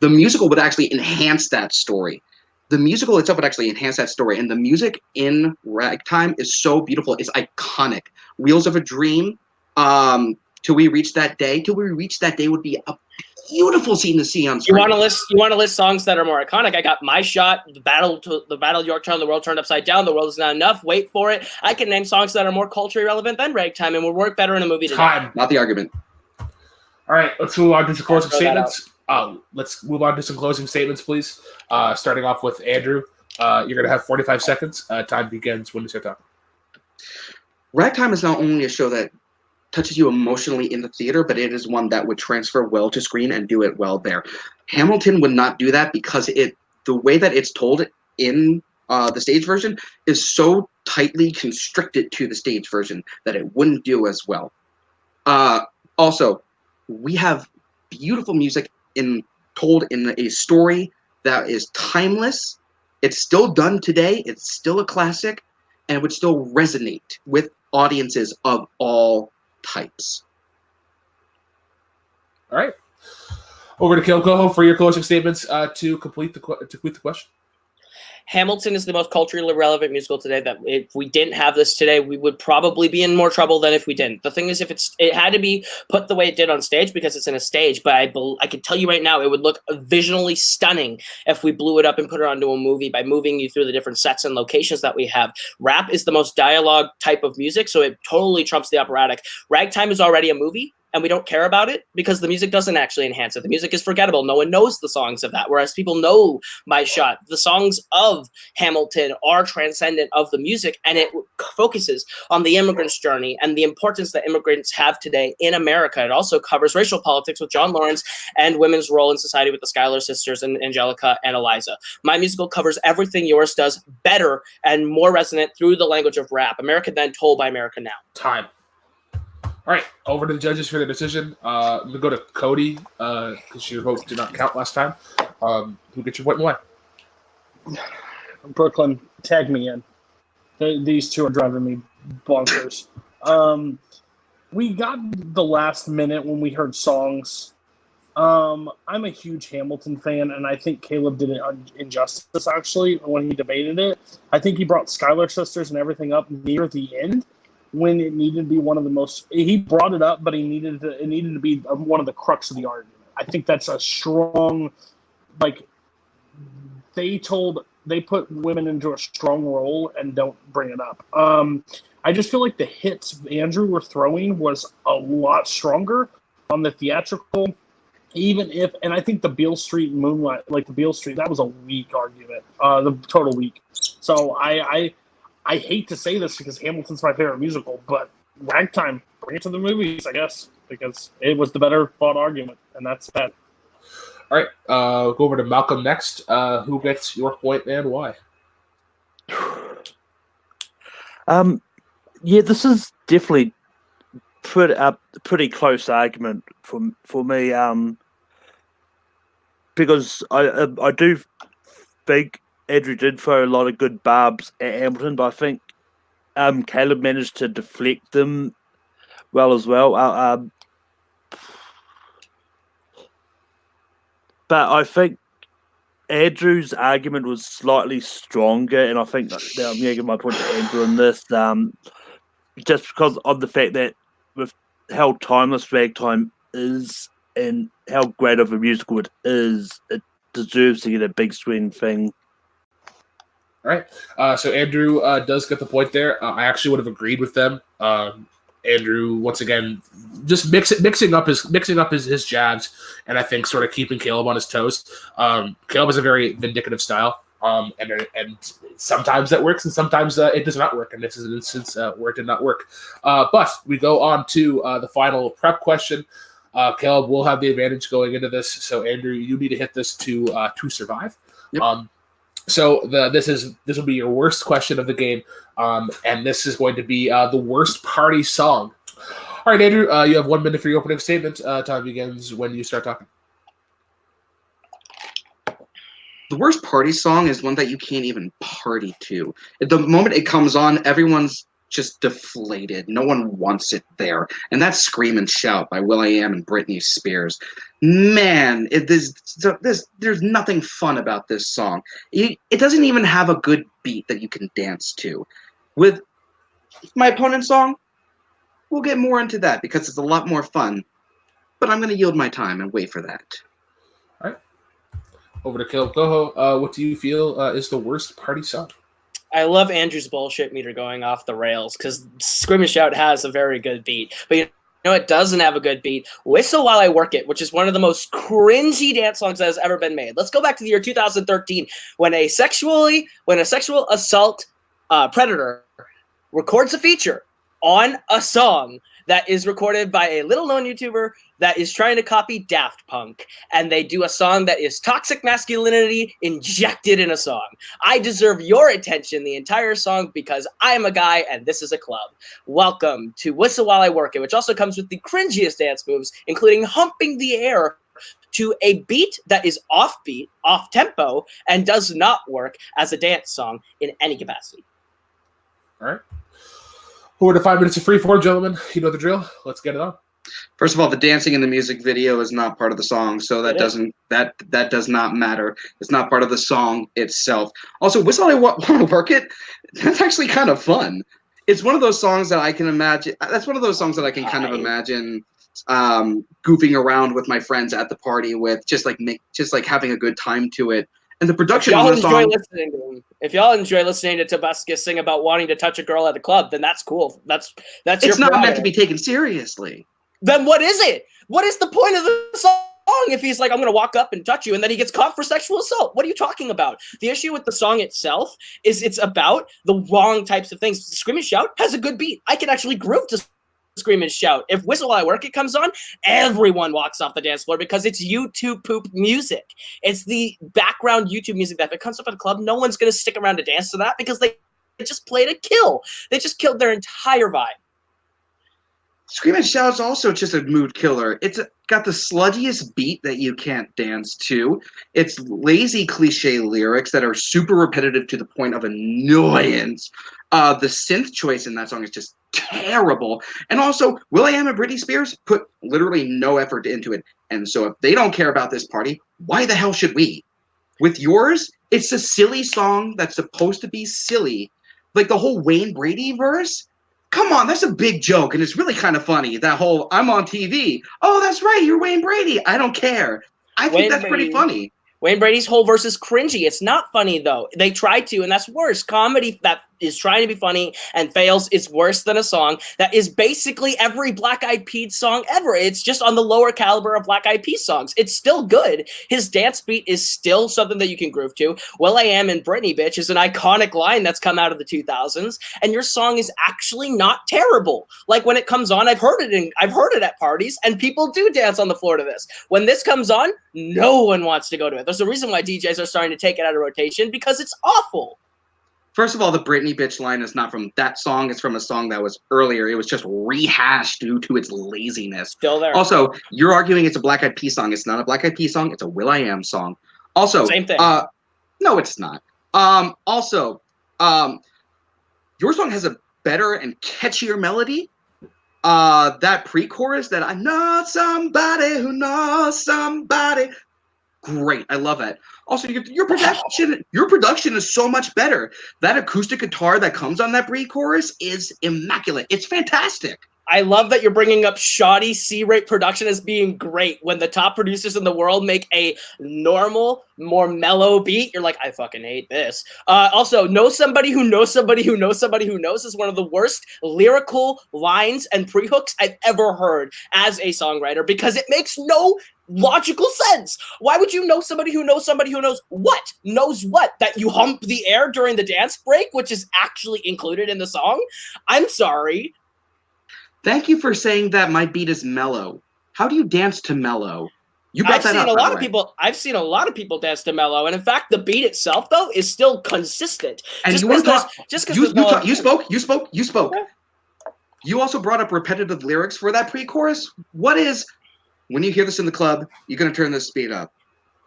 The musical would actually enhance that story. The musical itself would actually enhance that story. And the music in Ragtime is so beautiful. It's iconic. Wheels of a Dream, Till We Reach That Day. Till We Reach That Day would be a beautiful scene to see on screen. You want to list songs that are more iconic? I got My Shot, the Battle of Yorktown, The World Turned Upside Down, The World Is Not Enough, Wait For It. I can name songs that are more culturally relevant than Ragtime and would work better in a movie today. time. Not the argument. All right, let's move on to some closing statements. Let's move on to some closing statements, please. Starting off with Andrew. You're going to have 45 seconds. Time begins when you start talking. Ragtime is not only a show that touches you emotionally in the theater, but it is one that would transfer well to screen and do it well there. Hamilton would not do that because the way that it's told in the stage version is so tightly constricted to the stage version that it wouldn't do as well. Also, we have beautiful music told in a story that is timeless. It's still done today. It's still a classic, and it would still resonate with audiences of all types. All right. Over to Kilco for your closing statements to complete the question. Hamilton is the most culturally relevant musical today that if we didn't have this today, we would probably be in more trouble than if we didn't. The thing is, it had to be put the way it did on stage because it's in a stage, but I can tell you right now, it would look visually stunning if we blew it up and put it onto a movie by moving you through the different sets and locations that we have. Rap is the most dialogue type of music, so it totally trumps the operatic. Ragtime is already a movie, and we don't care about it because the music doesn't actually enhance it. The music is forgettable. No one knows the songs of that, whereas people know My Shot. The songs of Hamilton are transcendent of the music, and it focuses on the immigrant's journey and the importance that immigrants have today in America. It also covers racial politics with John Lawrence and women's role in society with the Schuyler sisters and Angelica and Eliza. My musical covers everything yours does better and more resonant through the language of rap. America Then, told by America Now. Time. All right, over to the judges for the decision. I'm going to go to Cody because your vote did not count last time. Who gets your point and why? Brooklyn, tag me in. These two are driving me bonkers. We got the last minute when we heard songs. I'm a huge Hamilton fan, and I think Kaleb did it injustice, actually, when he debated it. I think he brought Schuyler sisters and everything up near the end, when it needed to be one of the most. He brought it up, but it needed to be one of the crux of the argument. I think that's a strong, like, they put women into a strong role and don't bring it up. I just feel like the hits Andrew were throwing was a lot stronger on the theatrical, and I think the Beale Street Moonlight, like the Beale Street, that was a weak argument, the total weak. So I hate to say this because Hamilton's my favorite musical, but Ragtime, bring it to the movies, I guess, because it was the better fought argument, and that's that. All right, go over to Malcolm next. Who gets your point and why? Yeah, this is definitely pretty close argument for me. Because I do think Andrew did throw a lot of good barbs at Hamilton, but I think Kaleb managed to deflect them well as well. But I think Andrew's argument was slightly stronger, and I think that I'm going to give my point to Andrew on this, just because of the fact that with how timeless Ragtime is and how great of a musical it is, it deserves to get a big screen thing. All right. So Andrew does get the point there. I actually would have agreed with them. Andrew, once again, just mixing up his jabs, and I think sort of keeping Kaleb on his toes. Kaleb has a very vindictive style, and sometimes that works, and sometimes it does not work. And this is an instance where it did not work. But we go on to the final prep question. Kaleb will have the advantage going into this, so Andrew, you need to hit this to survive. Yep. So this will be your worst question of the game, and this is going to be the worst party song. All right, Andrew, you have 1 minute for your opening statement. Time begins when you start talking. The worst party song is one that you can't even party to. At the moment it comes on, everyone's just deflated. No one wants it there. And that's Scream and Shout by will.i.am and Britney Spears. Man, there's nothing fun about this song. It doesn't even have a good beat that you can dance to. With my opponent's song, we'll get more into that because it's a lot more fun. But I'm going to yield my time and wait for that. All right. Over to Kaleb Coho. What do you feel is the worst party song? I love Andrew's bullshit meter going off the rails because Scream and Shout has a very good beat. But you know it doesn't have a good beat? Whistle While I Work It, which is one of the most cringy dance songs that has ever been made. Let's go back to the year 2013 when a sexual assault predator records a feature on a song that is recorded by a little-known YouTuber that is trying to copy Daft Punk, and they do a song that is toxic masculinity injected in a song. I deserve your attention the entire song because I am a guy and this is a club. Welcome to Whistle While I Work It, which also comes with the cringiest dance moves, including humping the air to a beat that is offbeat, off-tempo, and does not work as a dance song in any capacity. All right. Over to 5 minutes of free form, gentlemen. You know the drill. Let's get it on. First of all, the dancing in the music video is not part of the song, so that It is. that does not matter. It's not part of the song itself. Also, Whistle I Want to Work It, that's actually kind of fun. It's one of those songs that I can imagine. That's one of those songs that I can kind of imagine goofing around with my friends at the party with, just like having a good time to it. And the production on the song. If y'all enjoy listening to Tobuscus sing about wanting to touch a girl at a club, then that's cool. That's It's your not meant prerogative. to be taken seriously. Then what is it? What is the point of the song if he's like, I'm going to walk up and touch you, and then he gets caught for sexual assault? What are you talking about? The issue with the song itself is it's about the wrong types of things. Scream and Shout has a good beat. I can actually groove to Scream and Shout. If Whistle While I Work It comes on, everyone walks off the dance floor because it's YouTube poop music. It's the background YouTube music that if it comes up at a club, no one's going to stick around to dance to that because they just played a kill. They just killed their entire vibe. Scream and Shout's also just a mood killer. It's got the sludgiest beat that you can't dance to. It's lazy cliche lyrics that are super repetitive to the point of annoyance. The synth choice in that song is just terrible. And also, will.i.am and Britney Spears put literally no effort into it. And so if they don't care about this party, why the hell should we? With Yours, it's a silly song that's supposed to be silly. Like the whole Wayne Brady verse. Come on, that's a big joke, and it's really kind of funny. That whole, I'm on TV. Oh, that's right, you're Wayne Brady. I don't care. I think that's pretty funny. Wayne Brady's whole verse is cringy. It's not funny, though. They try to, and that's worse. Comedy that is trying to be funny and fails is worse than a song that is basically every Black Eyed Peas song ever. It's just on the lower caliber of Black Eyed Peas songs. It's still good. His dance beat is still something that you can groove to. will.i.am and Britney, bitch, is an iconic line that's come out of the 2000s, and your song is actually not terrible. Like when it comes on, I've heard it at parties, and people do dance on the floor to this. When this comes on, no one wants to go to it. There's a reason why DJs are starting to take it out of rotation because it's awful. First of all, the Britney bitch line is not from that song. It's from a song that was earlier. It was just rehashed due to its laziness. Still there. Also, you're arguing it's a Black Eyed Peas song. It's not a Black Eyed Peas song. It's a will.i.am song. Also, same thing. No, it's not. Your song has a better and catchier melody. That pre-chorus that I know somebody who knows somebody. Great, I love that. Also, your production is so much better. That acoustic guitar that comes on that pre-chorus is immaculate. It's fantastic. I love that you're bringing up shoddy C-rate production as being great when the top producers in the world make a normal, more mellow beat. You're like, I fucking hate this. Also, know somebody who knows somebody who knows somebody who knows is one of the worst lyrical lines and pre-hooks I've ever heard as a songwriter because it makes no logical sense. Why would you know somebody who knows somebody who knows what? Knows what? That you hump the air during the dance break, which is actually included in the song? I'm sorry. Thank you for saying that my beat is mellow. How do you dance to mellow? You brought that up. I've seen a lot of people dance to mellow, and in fact, the beat itself though is still consistent. And just you want to talk? You spoke. Yeah. You also brought up repetitive lyrics for that pre-chorus. What is, when you hear this in the club, you're gonna turn the speed up.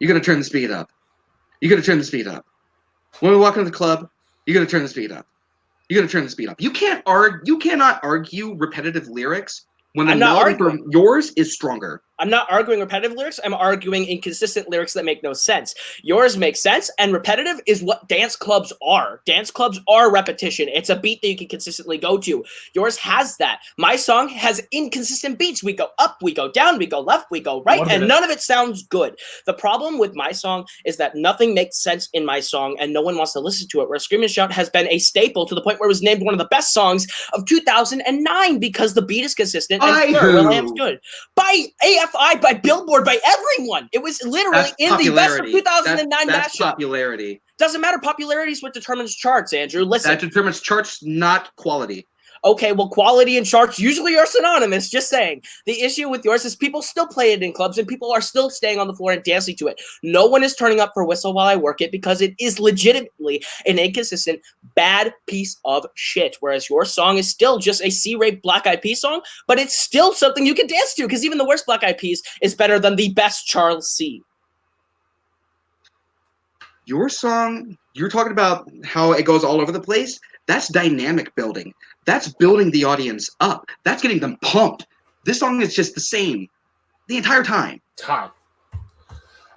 You're gonna turn the speed up. You're gonna turn the speed up. When we walk into the club, you're gonna turn the speed up. You're gonna turn the speed up. You cannot argue repetitive lyrics when the melody from Yours is stronger. I'm not arguing repetitive lyrics. I'm arguing inconsistent lyrics that make no sense. Yours makes sense, and repetitive is what dance clubs are. Dance clubs are repetition. It's a beat that you can consistently go to. Yours has that. My song has inconsistent beats. We go up, we go down, we go left, we go right, and none of it sounds good. The problem with my song is that nothing makes sense in my song, and no one wants to listen to it, where Scream and Shout has been a staple to the point where it was named one of the best songs of 2009 because the beat is consistent and will.i.am's good. By AFI, by Billboard, by everyone. It was literally in the best of 2009 that's mashup. Popularity. Doesn't matter. Popularity is what determines charts, Andrew. Listen. That determines charts, not quality. Okay, well, quality and charts usually are synonymous, just saying. The issue with Yours is people still play it in clubs and people are still staying on the floor and dancing to it. No one is turning up for Whistle While I Work It because it is legitimately an inconsistent, bad piece of shit. Whereas your song is still just a C-rate Black Eyed Peas song, but it's still something you can dance to because even the worst Black Eyed Peas is better than the best Charles C. Your song, you're talking about how it goes all over the place. That's dynamic building. That's building the audience up. That's getting them pumped. This song is just the same the entire time. All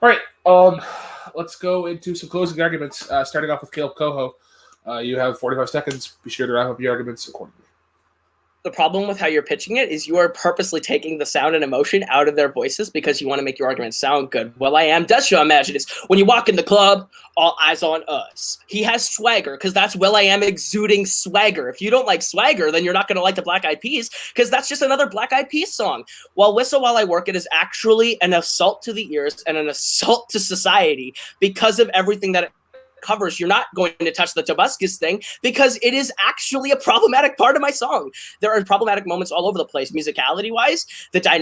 right. Let's go into some closing arguments. Starting off with Kaleb Coho. You have 45 seconds. Be sure to wrap up your arguments accordingly. The problem with how you're pitching it is you are purposely taking the sound and emotion out of their voices because you want to make your argument sound good. Will.i.am does show imagine is when you walk in the club, all eyes on us. He has swagger because that's Will.i.am exuding swagger. If you don't like swagger, then you're not going to like the Black Eyed Peas because that's just another Black Eyed Peas song. While Whistle While I Work It is actually an assault to the ears and an assault to society because of everything that it covers. You're not going to touch the Tobuscus thing because it is actually a problematic part of my song. There are problematic moments all over the place, musicality wise.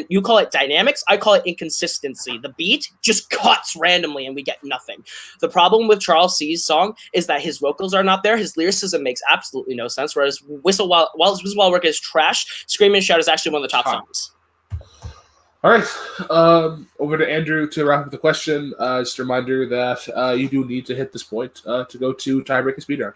You call it dynamics, I call it inconsistency. The beat just cuts randomly and we get nothing. The problem with Charles C's song is that his vocals are not there. His lyricism makes absolutely no sense. Whereas Whistle While Work is trash, Scream and Shout is actually one of the top songs. All right, over to Andrew to wrap up the question. Just a reminder that you do need to hit this point to go to tiebreaker speed round.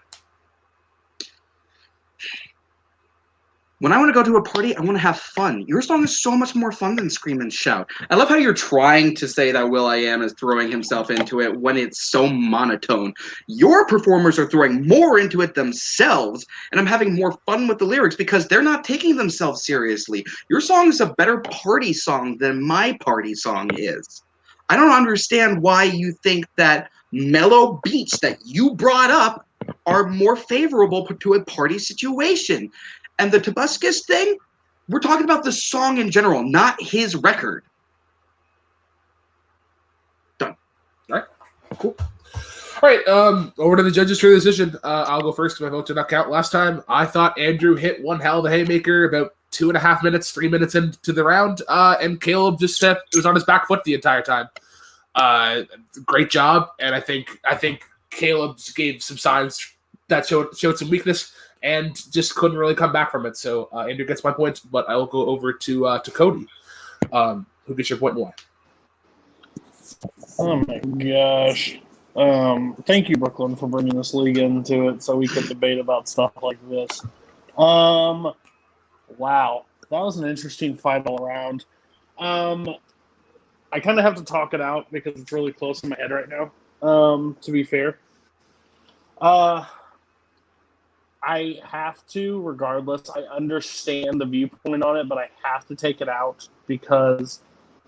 When I want to go to a party, I want to have fun. Your song is so much more fun than Scream and Shout. I love how you're trying to say that Will.i.am is throwing himself into it when it's so monotone. Your performers are throwing more into it themselves, and I'm having more fun with the lyrics because they're not taking themselves seriously. Your song is a better party song than my party song is. I don't understand why you think that mellow beats that you brought up are more favorable to a party situation. And the Tobuscus thing, we're talking about the song in general, not his record. Done. All right, cool. All right, over to the judges for the decision. I'll go first because my vote did not count last time. I thought Andrew hit one hell of a haymaker about 2.5 minutes, 3 minutes into the round, and Kaleb just was on his back foot the entire time. Great job, and I think Kaleb gave some signs that showed some weakness and just couldn't really come back from it. So Andrew gets my point, but I will go over to Cody, who gets your point and why. Oh my gosh. Thank you, Brooklyn, for bringing this league into it so we could debate about stuff like this. Wow. That was an interesting fight all around. I kind of have to talk it out because it's really close in my head right now, to be fair. I have to, regardless. I understand the viewpoint on it, but I have to take it out because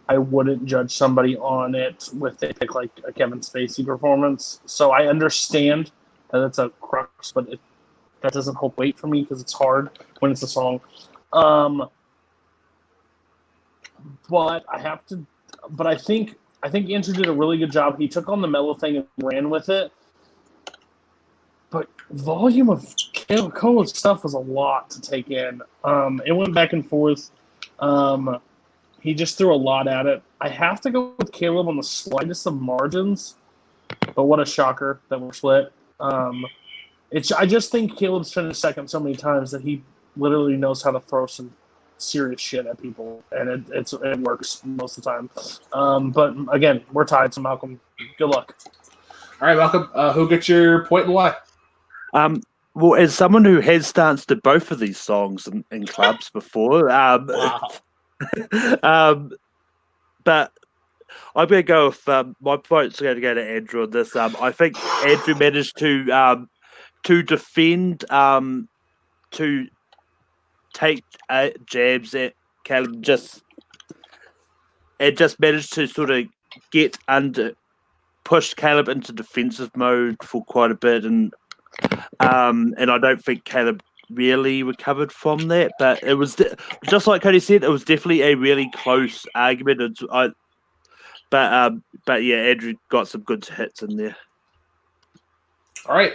I wouldn't judge somebody on it with they pick like a Kevin Spacey performance. So I understand that it's a crux, but that doesn't hold weight for me because it's hard when it's a song. But I have to. But I think Andrew did a really good job. He took on the mellow thing and ran with it. But volume of Kaleb Coho's stuff was a lot to take in. It went back and forth. He just threw a lot at it. I have to go with Kaleb on the slightest of margins, but what a shocker that we're split. I just think Caleb's finished second so many times that he literally knows how to throw some serious shit at people, and it works most of the time. But again, we're tied, so Malcolm, good luck. All right, Malcolm, who gets your point and why? Well, as someone who has danced to both of these songs in clubs before, Wow. but I'm going to go with my vote's going to go to Andrew on this. I think Andrew managed to defend, to take jabs at Kaleb, just managed to sort of push Kaleb into defensive mode for quite a bit, and I don't think Kaleb really recovered from that. But it was just like Cody said, it was definitely a really close argument. But yeah, Andrew got some good hits in there. All right.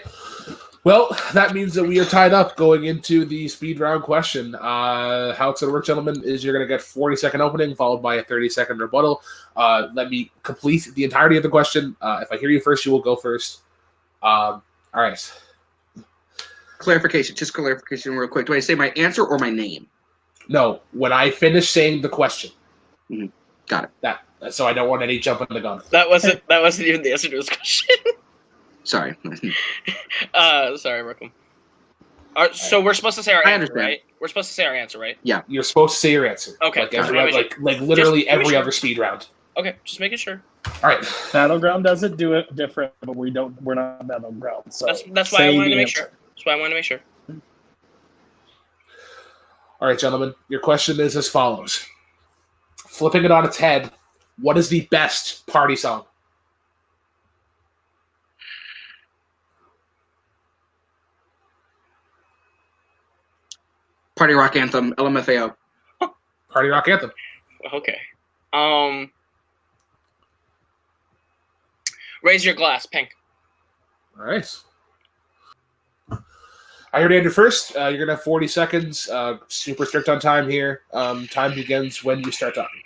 Well, that means that we are tied up going into the speed round question. How it's going to work, gentlemen, is you're going to get 40-second opening followed by a 30-second rebuttal. Let me complete the entirety of the question. If I hear you first, you will go first. All right. Clarification real quick. Do I say my answer or my name? No, when I finish saying the question. Mm-hmm. Got it. So I don't want any jumping the gun. That wasn't even the answer to his question. Sorry. Sorry, Brooklyn. So we're supposed to say our I answer, understand. right? We're supposed to say our answer, right? You're supposed to say your answer. Okay. Like literally Just every sure. other speed round. Okay, just making sure. All right. Battleground doesn't do it different, but we're not Battleground. So That's why I say wanted to the make answer. sure. That's why I wanted to make sure. All right, gentlemen. Your question is as follows. Flipping it on its head, what is the best party song? Party rock anthem, LMFAO. Party rock anthem. Okay. Raise your glass, Pink. All right. I heard Andrew first. You're going to have 40 seconds. Super strict on time here. Time begins when you start talking.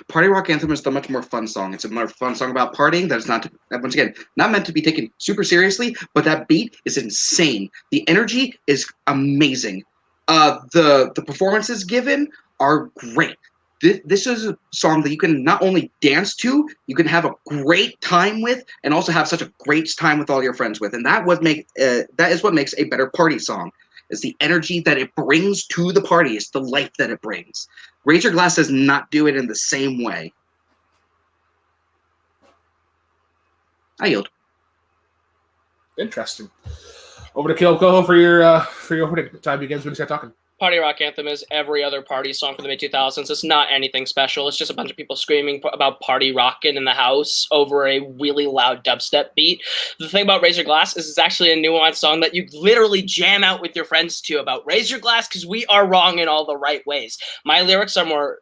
Party rock anthem is the much more fun song. It's a more fun song about partying that is not, once again, not meant to be taken super seriously, but that beat is insane. The energy is amazing. The performances given are great. This is a song that you can not only dance to, you can have a great time with, and also have such a great time with all your friends with. And that is what makes a better party song. Is the energy that it brings to the party. It's the life that it brings. Raise Your Glass does not do it in the same way. I yield. Interesting. Over to Kaleb Coho for your opening. Time begins when you start talking. Party Rock Anthem is every other party song from the mid-2000s. It's not anything special. It's just a bunch of people screaming about party rocking in the house over a really loud dubstep beat. The thing about Raise Your Glass is it's actually a nuanced song that you literally jam out with your friends to about Raise Your Glass because we are wrong in all the right ways. My lyrics are more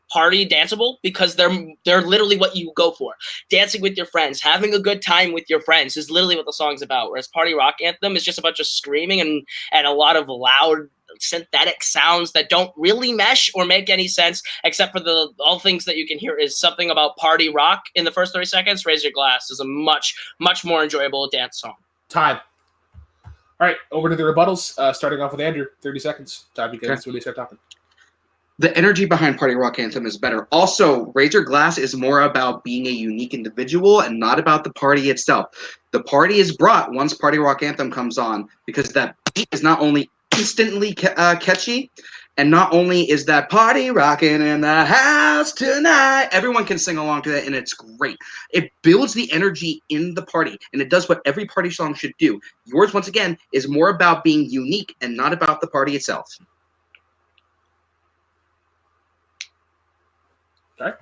party danceable because they're literally what you go for. Dancing with your friends, having a good time with your friends is literally what the song's about. Whereas Party Rock Anthem is just a bunch of screaming and a lot of loud synthetic sounds that don't really mesh or make any sense, except for all things that you can hear is something about party rock in the first 30 seconds. Raise Your Glass is a much, much more enjoyable dance song. Time. All right, over to the rebuttals. Starting off with Andrew, 30 seconds. Time begins when you start talking. The energy behind Party Rock Anthem is better. Also, Raise Your Glass is more about being a unique individual and not about the party itself. The party is brought once Party Rock Anthem comes on because that beat is not only instantly catchy, and not only is that party rocking in the house tonight, everyone can sing along to that, and it's great. It builds the energy in the party, and it does what every party song should do. Yours, once again, is more about being unique and not about the party itself. Okay.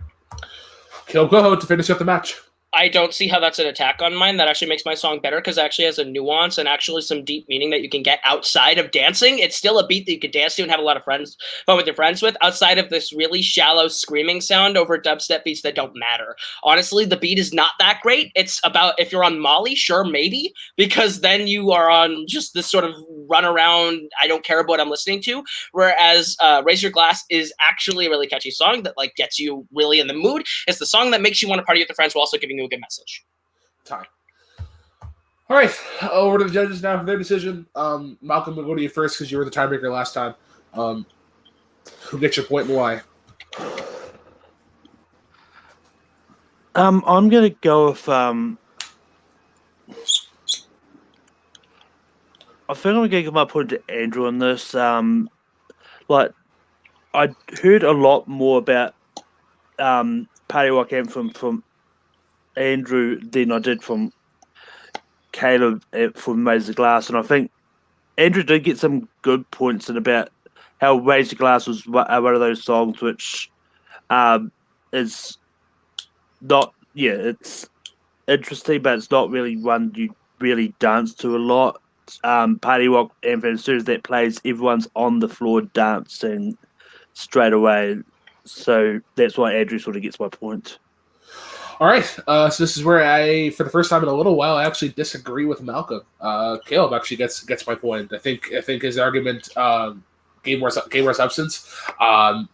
Kaleb Coho to finish up the match. I don't see how that's an attack on mine. That actually makes my song better because it actually has a nuance and actually some deep meaning that you can get outside of dancing. It's still a beat that you could dance to and have a lot of fun with your friends with, outside of this really shallow screaming sound over dubstep beats that don't matter. Honestly, the beat is not that great. It's about if you're on Molly, sure, maybe, because then you are on just this sort of run around, I don't care about what I'm listening to. Whereas Raise Your Glass is actually a really catchy song that like gets you really in the mood. It's the song that makes you want to party with your friends while also giving you a good message. Time. All right, over to the judges now for their decision. Malcolm, we'll go to you first because you were the tiebreaker last time. Who gets your point and why? I'm gonna go with I think I'm gonna give my point to Andrew on this. Like I heard a lot more about Party Rock Anthem from Andrew than I did from Kaleb from Raise the Glass, and I think Andrew did get some good points in about how Raise the Glass was one of those songs which is not, it's interesting, but it's not really one you really dance to a lot. Party Rock Anthem, as soon as that plays, everyone's on the floor dancing straight away. So that's why Andrew sort of gets my point. All right, so this is where for the first time in a little while, I actually disagree with Malcolm. Kaleb actually gets my point. I think his argument gave more substance. I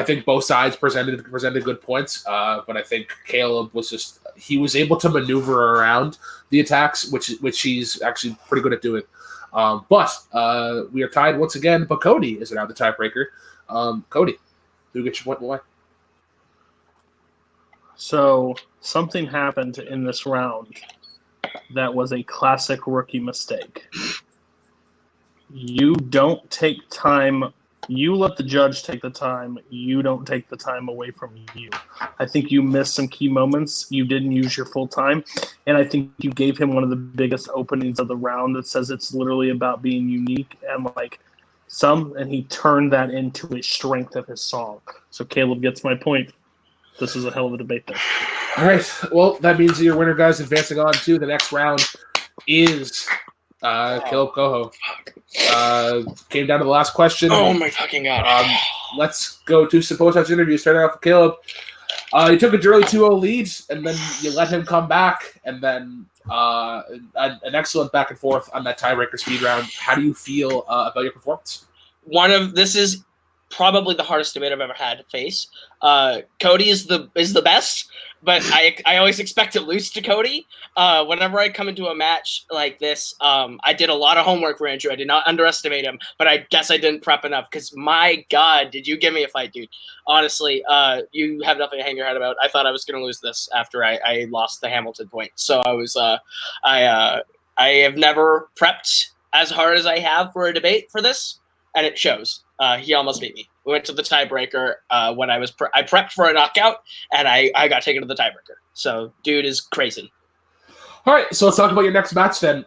think both sides presented good points, but I think Kaleb he was able to maneuver around the attacks, which he's actually pretty good at doing. But we are tied once again. But Cody is now the tiebreaker. Cody, who gets your point and why? So something happened in this round that was a classic rookie mistake. You don't take time. You let the judge take the time. You don't take the time away from you. I think you missed some key moments. You didn't use your full time. And I think you gave him one of the biggest openings of the round that says it's literally about being unique and and he turned that into a strength of his song. So Kaleb gets my point. This is a hell of a debate there. All right. Well, that means your winner, guys, advancing on to the next round is Kaleb Coho. Came down to the last question. Oh my fucking god. Let's go to some post-match interviews. Starting off with Kaleb. You took a early 2-0 lead, and then you let him come back, and then an excellent back and forth on that tiebreaker speed round. How do you feel about your performance? This is probably the hardest debate I've ever had to face. Cody is the best, but I always expect to lose to Cody. Whenever I come into a match like this, I did a lot of homework for Andrew. I did not underestimate him, but I guess I didn't prep enough because my God, did you give me a fight, dude? Honestly, you have nothing to hang your head about. I thought I was going to lose this after I lost the Hamilton point. So I was I have never prepped as hard as I have for a debate for this, and it shows. He almost beat me. We went to the tiebreaker when I prepped for a knockout, and I got taken to the tiebreaker. So, dude is crazy. All right, so let's talk about your next match then.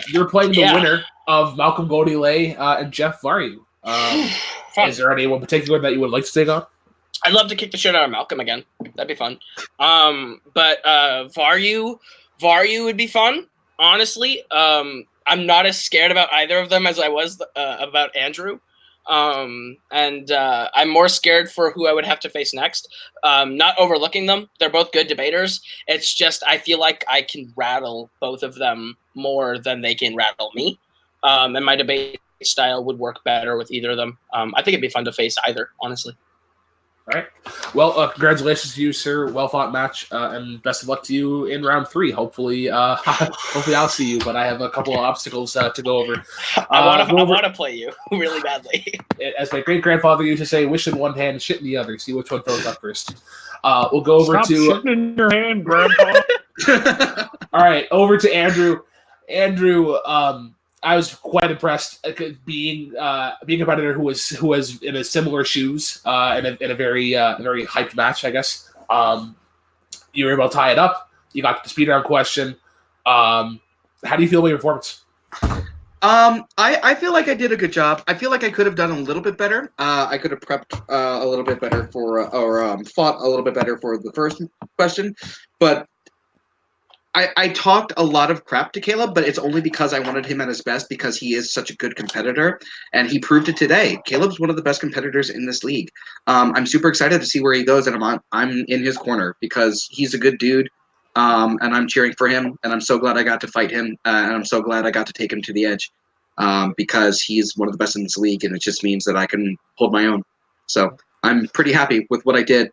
You're playing the winner of Malcolm Gaudier and Jeff Varyu. Is there anyone particular that you would like to take on? I'd love to kick the shit out of Malcolm again. That'd be fun. But Varyu would be fun, honestly. I'm not as scared about either of them as I was about Andrew. I'm more scared for who I would have to face next. Not overlooking them. They're both good debaters. It's just I feel like I can rattle both of them more than they can rattle me. And my debate style would work better with either of them. I think it'd be fun to face either, honestly. All right. Well, congratulations to you, sir. Well-fought match, and best of luck to you in round 3. Hopefully I'll see you, but I have a couple of obstacles to go over. I want to play you really badly. As my great-grandfather used to say, wish in one hand, shit in the other. See which one throws up first. We'll go over Stop to... shitting in your hand, Grandpa. All right, over to Andrew. Andrew, I was quite impressed being a competitor who was in a similar shoes in a very hyped match, I guess. You were able to tie it up. You got the speed round question. How do you feel about your performance? I feel like I did a good job. I feel like I could have done a little bit better. I could have prepped a little bit better or fought a little bit better for the first question, but I talked a lot of crap to Kaleb, but it's only because I wanted him at his best because he is such a good competitor, and he proved it today. Kaleb's one of the best competitors in this league. I'm super excited to see where he goes, and I'm in his corner because he's a good dude, and I'm cheering for him, and I'm so glad I got to fight him, and I'm so glad I got to take him to the edge because he's one of the best in this league, and it just means that I can hold my own. So I'm pretty happy with what I did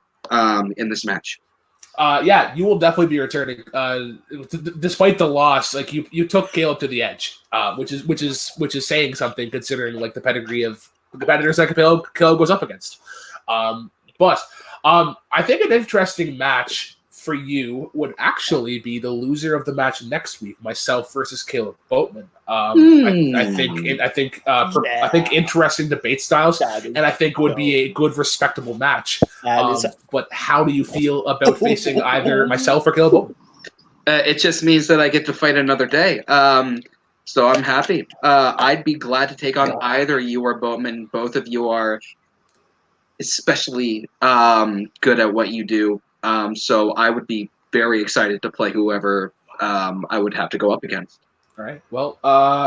in this match. Yeah, you will definitely be returning. Despite the loss, like you took Kaleb to the edge, which is saying something considering like the pedigree of the competitors that Kaleb goes up against. But I think an interesting match for you would actually be the loser of the match next week, myself versus Kaleb Boatman. I think interesting debate styles, and I think would be a good, respectable match. But how do you feel about facing either myself or Kaleb Boatman? It just means that I get to fight another day. So I'm happy. I'd be glad to take on either you or Boatman. Both of you are especially good at what you do. So I would be very excited to play whoever I would have to go up against. All right. Well,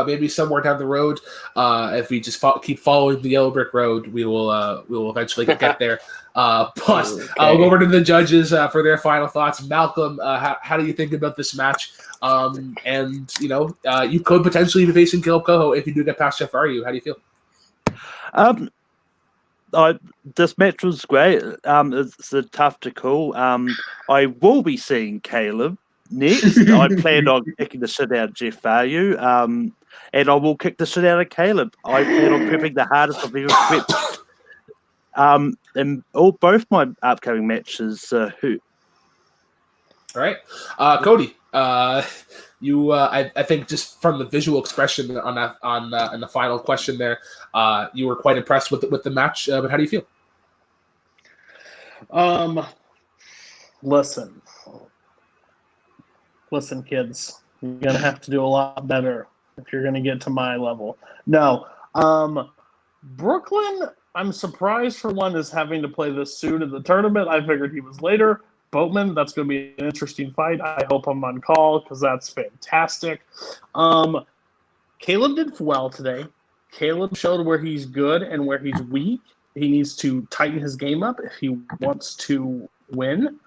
maybe somewhere down the road, if we just keep following the yellow brick road, we will eventually get there. But I'll go over to the judges for their final thoughts. Malcolm, how do you think about this match? And you could potentially be facing Kaleb Coho if you do get past Jeff Varyu. How do you feel? This match was great. It's tough to call. I will be seeing Kaleb next. I plan on kicking the shit out of Jeff Varyu, and I will kick the shit out of Kaleb. I plan on prepping the hardest I've ever prepped. And both my upcoming matches, All right, Cody. You, I think just from the visual expression on that on the final question there, you were quite impressed with the match. But how do you feel? Listen, kids. You're gonna have to do a lot better if you're gonna get to my level. No, Brooklyn. I'm surprised for one is having to play this soon in the tournament. I figured he was later. Boatman, that's going to be an interesting fight. I hope I'm on call because that's fantastic. Kaleb did well today. Kaleb showed where he's good and where he's weak. He needs to tighten his game up if he wants to win.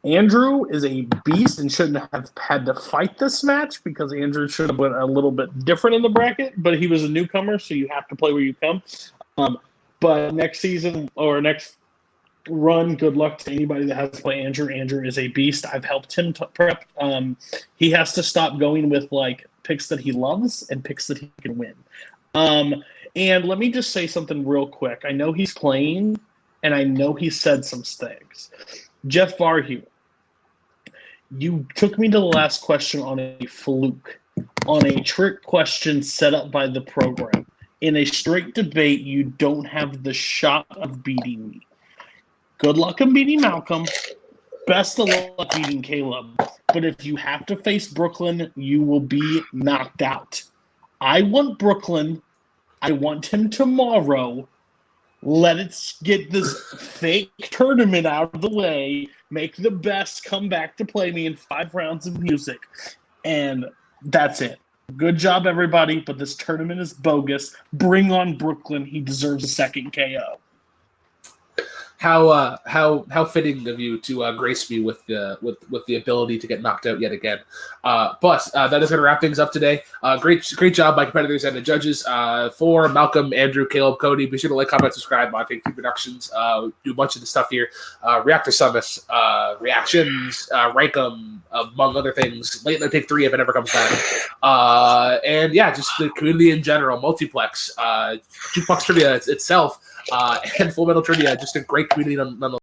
Andrew is a beast and shouldn't have had to fight this match because Andrew should have been a little bit different in the bracket, but he was a newcomer, so you have to play where you come. But next season or next run, good luck to anybody that has to play Andrew. Andrew is a beast. I've helped him to prep. He has to stop going with like picks that he loves and picks that he can win. And let me just say something real quick. I know he's playing, and I know he said some things. Jeff Varhue, you took me to the last question on a fluke, on a trick question set up by the program. In a straight debate, you don't have the shot of beating me. Good luck in beating Malcolm. Best of luck beating Kaleb. But if you have to face Brooklyn, you will be knocked out. I want Brooklyn. I want him tomorrow. Let's get this fake tournament out of the way. Make the best come back to play me in 5 rounds of music. And that's it. Good job, everybody. But this tournament is bogus. Bring on Brooklyn. He deserves a second KO. How fitting of you to grace me with the ability to get knocked out yet again. But that is going to wrap things up today. Great job by competitors and the judges. For Malcolm, Andrew, Kaleb, Cody, be sure to like, comment, subscribe on Take Two Productions. Do a bunch of the stuff here. Reactor Summits, reactions, rank 'em, among other things. Late Night Take 3 if it ever comes back. And yeah, just the community in general, multiplex, Jukebox Trivia itself, and Full Metal Trivia, just a great community nonetheless.